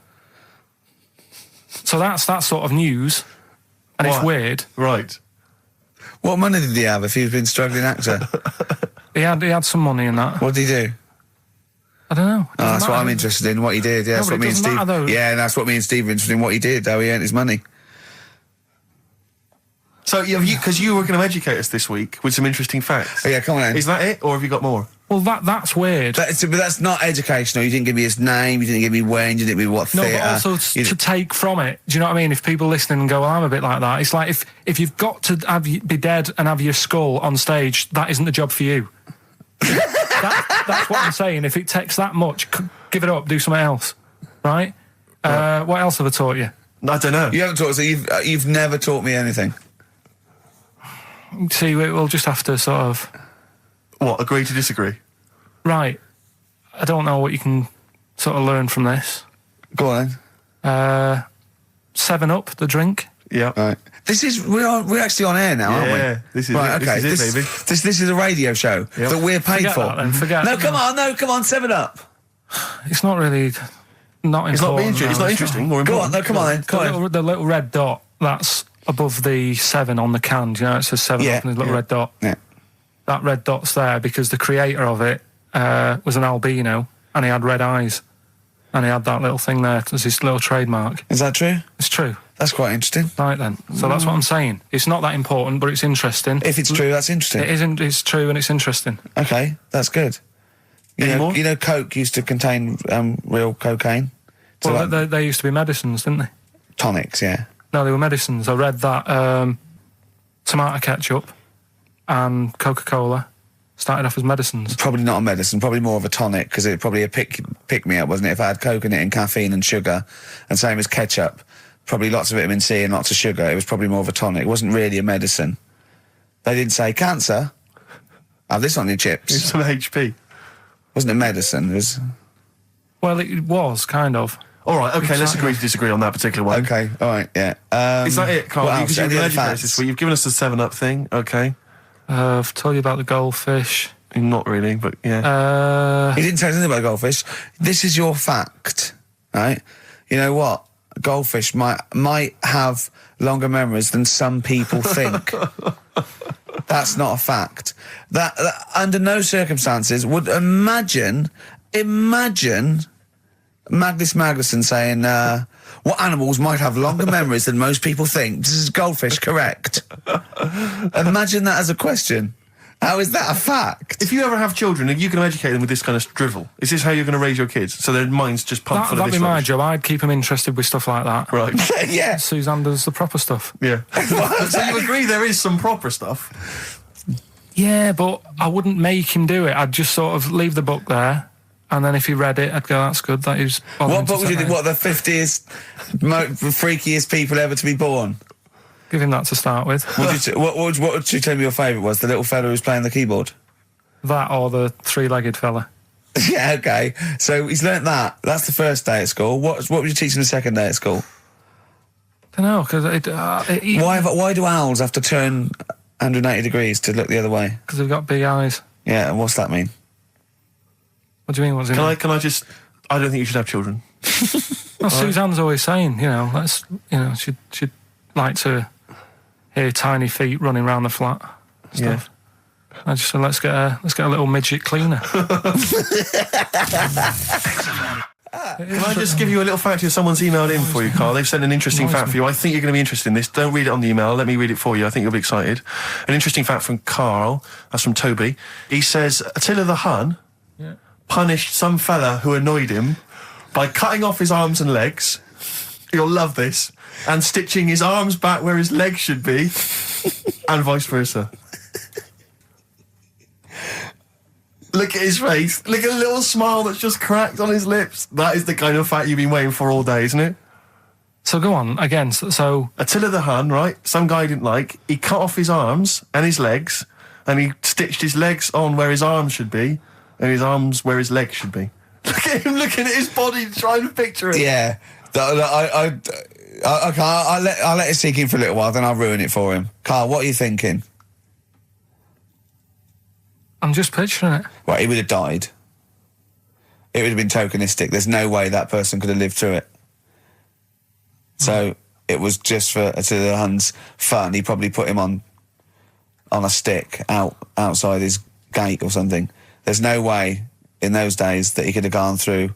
So that's that sort of news, and it's weird. Right. What money did he have if he'd been a struggling actor? He had some money in that. What did he do? I don't know. Oh, that's what I'm interested in, what he did. Yeah, that's what me and Steve... Yeah, that's what me and Steve are interested in, what he did, how he earned his money. So, because you were going to educate us this week with some interesting facts. Oh, yeah, come on then. Is that it, or have you got more? Well, that's weird. But that's not educational. You didn't give me his name, you didn't give me when, you didn't give me what theatre. No, but also to take from it. Do you know what I mean? If people listening and go, well, I'm a bit like that, it's like if you've got to be dead and have your skull on stage, that isn't the job for you. That's what I'm saying. If it takes that much, give it up, do something else. Right? What else have I taught you? I don't know. You haven't taught us, so you've never taught me anything. See, we'll just have to sort of... What, agree to disagree? Right. I don't know what you can sort of learn from this. Go on then. 7-Up, the drink. Yeah. Right. We're actually on air now, aren't we? Yeah, this is right, it. Okay. This is it, baby. This is a radio show that we're paid Forget for. That, then. Forget. No, come on, 7-Up. It's not really... Not important. It's not interesting. More important. Go on, come on then. The little red dot, that's above the 7 on the can. Do you know, it says 7 up and there's a little red dot. Yeah. That red dot's there because the creator of it was an albino and he had red eyes. And he had that little thing there as his little trademark. Is that true? It's true. That's quite interesting. Right then. So that's what I'm saying. It's not that important, but it's interesting. If it's true, that's interesting. It isn't. It's true and it's interesting. Okay, that's good. You know, Coke used to contain real cocaine. So Well, they used to be medicines, didn't they? tonics, yeah. No, they were medicines. I read that tomato ketchup and Coca-Cola started off as medicines. Probably not a medicine, probably more of a tonic, because it probably a pick-me-up, wasn't it? If I had Coke in it and caffeine and sugar, and same as ketchup, probably lots of vitamin C and lots of sugar, it was probably more of a tonic. It wasn't really a medicine. They didn't say, cancer, have this on your chips. It's some HP. Wasn't a medicine, it was... Well, it was, kind of. All right, okay, let's agree to disagree on that particular one. Okay, all right, yeah. Is that it, Carl? what Because else? you've Any been other educated this week. You've given us the 7-Up thing, okay. I've told you about the goldfish. Not really, but yeah. He didn't tell us anything about goldfish. This is your fact, right? You know what? Goldfish might have longer memories than some people think. That's not a fact. That under no circumstances would imagine Magnus Magnuson saying, what animals might have longer memories than most people think? This is goldfish correct. Imagine that as a question. How is that a fact? If you ever have children, you can educate them with this kind of drivel. Is this how you're going to raise your kids? So their minds just pumped full of this That'd be my rubbish? job. I'd keep them interested with stuff like that. Right. Yeah. Suzanne does the proper stuff. Yeah. So you agree there is some proper stuff? Yeah, but I wouldn't make him do it. I'd just sort of leave the book there, and then if he read it, I'd go, that's good. That is. What book would you think? What, the 50th freakiest people ever to be born? Give him that to start with. What would you tell me your favourite was? The little fella who's playing the keyboard? That or the three-legged fella. Yeah, okay. So he's learnt that. That's the first day at school. What would you teach him the second day at school? I don't know, because Why do owls have to turn 180 degrees to look the other way? Because they've got big eyes. Yeah, and what's that mean? What do you mean? What's it mean? Can I just... I don't think you should have children. Well, Suzanne's always saying, she'd like to hear tiny feet running around the flat and stuff. Yeah. I just said, let's get a little midget cleaner. Can I just give you a little fact here? Someone's emailed in for you, Carl. They've sent an interesting fact for you. I think you're going to be interested in this. Don't read it on the email. Let me read it for you. I think you'll be excited. An interesting fact from Carl. That's from Toby. He says, Attila the Hun punished some fella who annoyed him by cutting off his arms and legs. You'll love this. And stitching his arms back where his legs should be. And vice versa. Look at his face. Look at the little smile that's just cracked on his lips. That is the kind of fact you've been waiting for all day, isn't it? So go on, again, so... Attila the Hun, right? Some guy he didn't like. He cut off his arms and his legs, and he stitched his legs on where his arms should be, and his arms where his legs should be. Look at him looking at his body, trying to picture it. Yeah. I'll let it sink in for a little while, then I'll ruin it for him. Carl, what are you thinking? I'm just picturing it. Right, he would have died. It would have been tokenistic. There's no way that person could have lived through it. So it was just for Attila the Hun's fun. He probably put him on a stick outside his gate or something. There's no way in those days that he could have gone through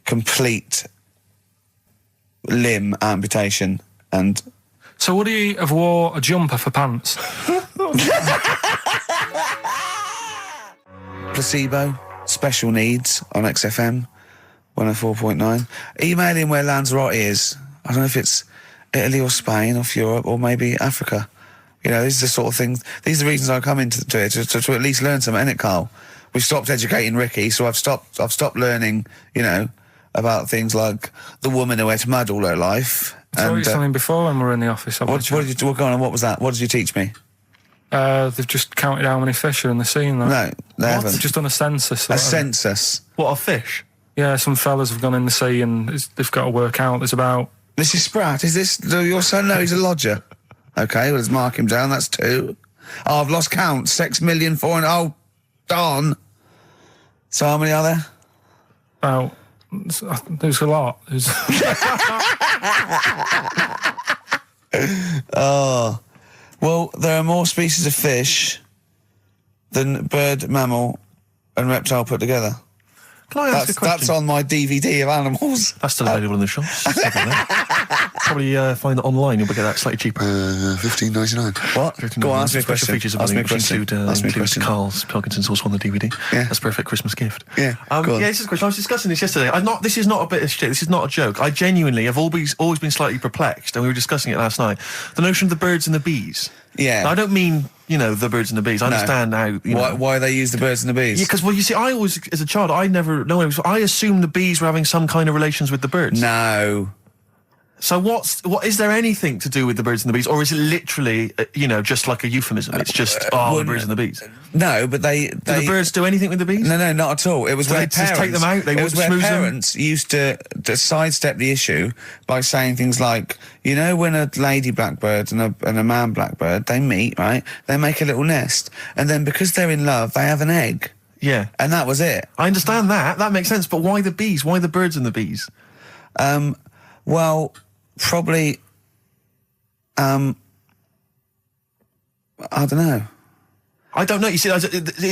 complete limb amputation and... So would he have wore a jumper for pants? Placebo, Special Needs on XFM 104.9. Email in where Lanzarote is. I don't know if it's Italy or Spain or Europe or maybe Africa. You know, these are the sort of things, these are the reasons I come into it, to at least learn something, innit, Carl? We've stopped educating Ricky, so I've stopped learning, about things like the woman who ate mud all her life. I told you something before when we were in the office. What did what was that? What did you teach me? They've just counted how many fish are in the sea. No, they haven't. They've just done a census. A census? What, of fish? Yeah, some fellas have gone in the sea and they've got to work out. There's about... This is Spratt. Is this your son? No, he's a lodger. Okay, well, let's mark him down. That's 2. Oh, I've lost count. 6,000,004. Oh, darn. So how many are there? About... There's a lot. Oh. Well, there are more species of fish than bird, mammal and reptile put together. Can I ask a question? That's on my DVD of animals. That's still available in the shops. Probably find it online. You'll get that slightly cheaper. $15.99. What? Go on, ask me a question. Features of Ask me a which question. includes Karl Pilkington's also on the DVD. Yeah. That's a perfect Christmas gift. Yeah. Go on. Yeah, this is a question. I was discussing this yesterday. This is not a bit of shit. This is not a joke. I genuinely have always been slightly perplexed, and we were discussing it last night. The notion of the birds and the bees. Yeah. Now, I don't mean, the birds and the bees. I understand how, Why they use the birds and the bees? Yeah, because, well, you see, I always, as a child, I assumed the bees were having some kind of relations with the birds. No. So what is there anything to do with the birds and the bees, or is it literally, just like a euphemism? It's just, the birds and the bees. No, but they... Do the birds do anything with the bees? No, not at all. It was where they just take them out, it was where parents used to sidestep the issue by saying things like, when a lady blackbird and a man blackbird, they meet, right? They make a little nest. And then because they're in love, they have an egg. Yeah. And that was it. I understand that. That makes sense. But why the bees? Why the birds and the bees? Well... Probably, I don't know. I don't know. You see,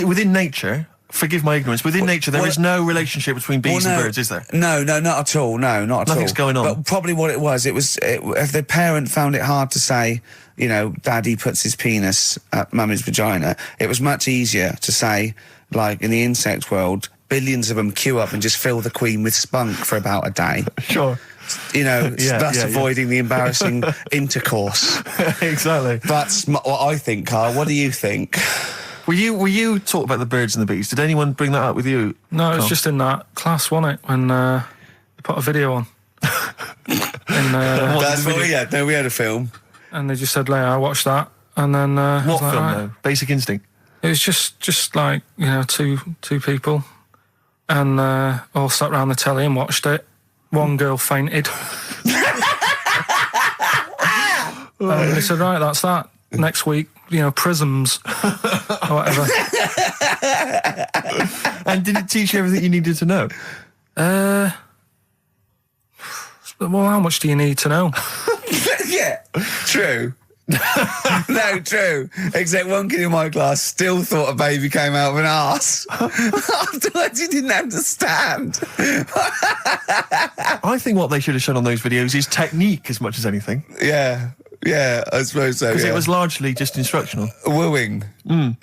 within nature, forgive my ignorance, within nature there is no relationship between bees and birds, is there? No, not at all. No, not at all. Nothing's going on. But probably what it was, if the parent found it hard to say, Daddy puts his penis at Mummy's vagina, it was much easier to say, like in the insect world, billions of them queue up and just fill the queen with spunk for about a day. Sure. Avoiding the embarrassing intercourse. Exactly. That's what I think, Carl. What do you think? Were you talking about the birds and the bees? Did anyone bring that up with you? No, it was just in that class, wasn't it? When they put a video on. That's what we had. No, we had a film. And they just said, I watched that. And then... what film, though? Basic Instinct? It was just like, two people. And all sat round the telly and watched it. One girl fainted. And they said, right, that's that. Next week, prisms. Or whatever. And did it teach you everything you needed to know? Well, how much do you need to know? Yeah, true. No, true. Except one kid in my class still thought a baby came out of an arse. Afterwards, he didn't understand. I think what they should have shown on those videos is technique as much as anything. Yeah, I suppose so. Because it was largely just instructional. Wooing. Wooing.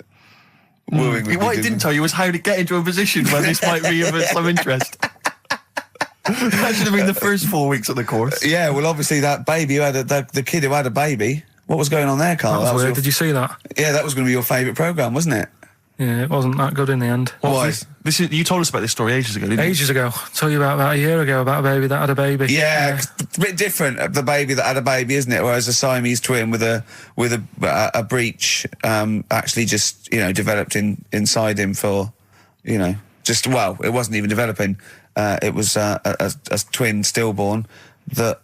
What it didn't tell you was how to get into a position where this might be of some interest. That should have been the first 4 weeks of the course. Yeah, well, obviously that baby who had the kid who had a baby. What was going on there, Carl? That was weird. Did you see that? Yeah, that was going to be your favourite programme, wasn't it? Yeah, it wasn't that good in the end. Why? You told us about this story ages ago, didn't you? Ages ago. I told you about a year ago about a baby that had a baby. Yeah, it's a bit different, the baby that had a baby, isn't it? Whereas a Siamese twin with a breech actually just, developed inside him for, it wasn't even developing. It was a twin stillborn that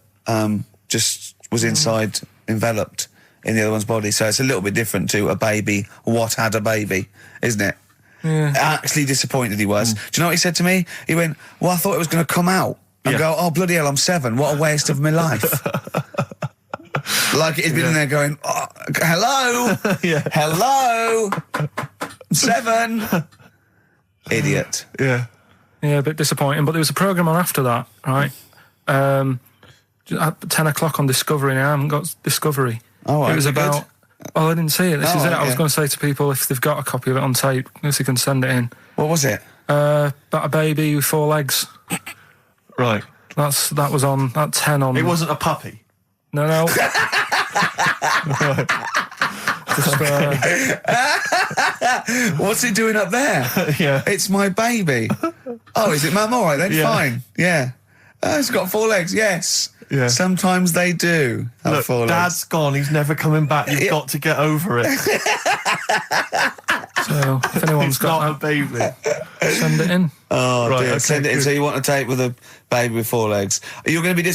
just was inside, enveloped in the other one's body. So it's a little bit different to a baby what had a baby, isn't it? Yeah. Actually disappointed he was. Do you know what he said to me? He went, well, I thought it was going to come out. And go, oh, bloody hell, I'm 7. What a waste of my life. Like he'd been in there going, oh, hello? Hello? I'm 7. Idiot. Yeah. Yeah, a bit disappointing. But there was a programme on after that, right? At 10 o'clock on Discovery now. I haven't got Discovery. Oh, right. It was about... Good? Oh, I didn't see it. This is it. Right, I was going to say to people, if they've got a copy of it on tape, if they can send it in. What was it? About a baby with 4 legs. Right. That was on at 10 on... It wasn't a puppy? No. Just, what's it doing up there? Yeah. It's my baby. Oh, is it, Mum? All right, then, fine. Yeah. It's got 4 legs, yes. Yeah. Sometimes they do have Look, 4 legs. Dad's gone, he's never coming back, you've got to get over it. So, if anyone's got not a baby. Send it in. Oh, right, dear. okay, Send it in. good. So you want to tape with a baby with 4 legs. You're going to be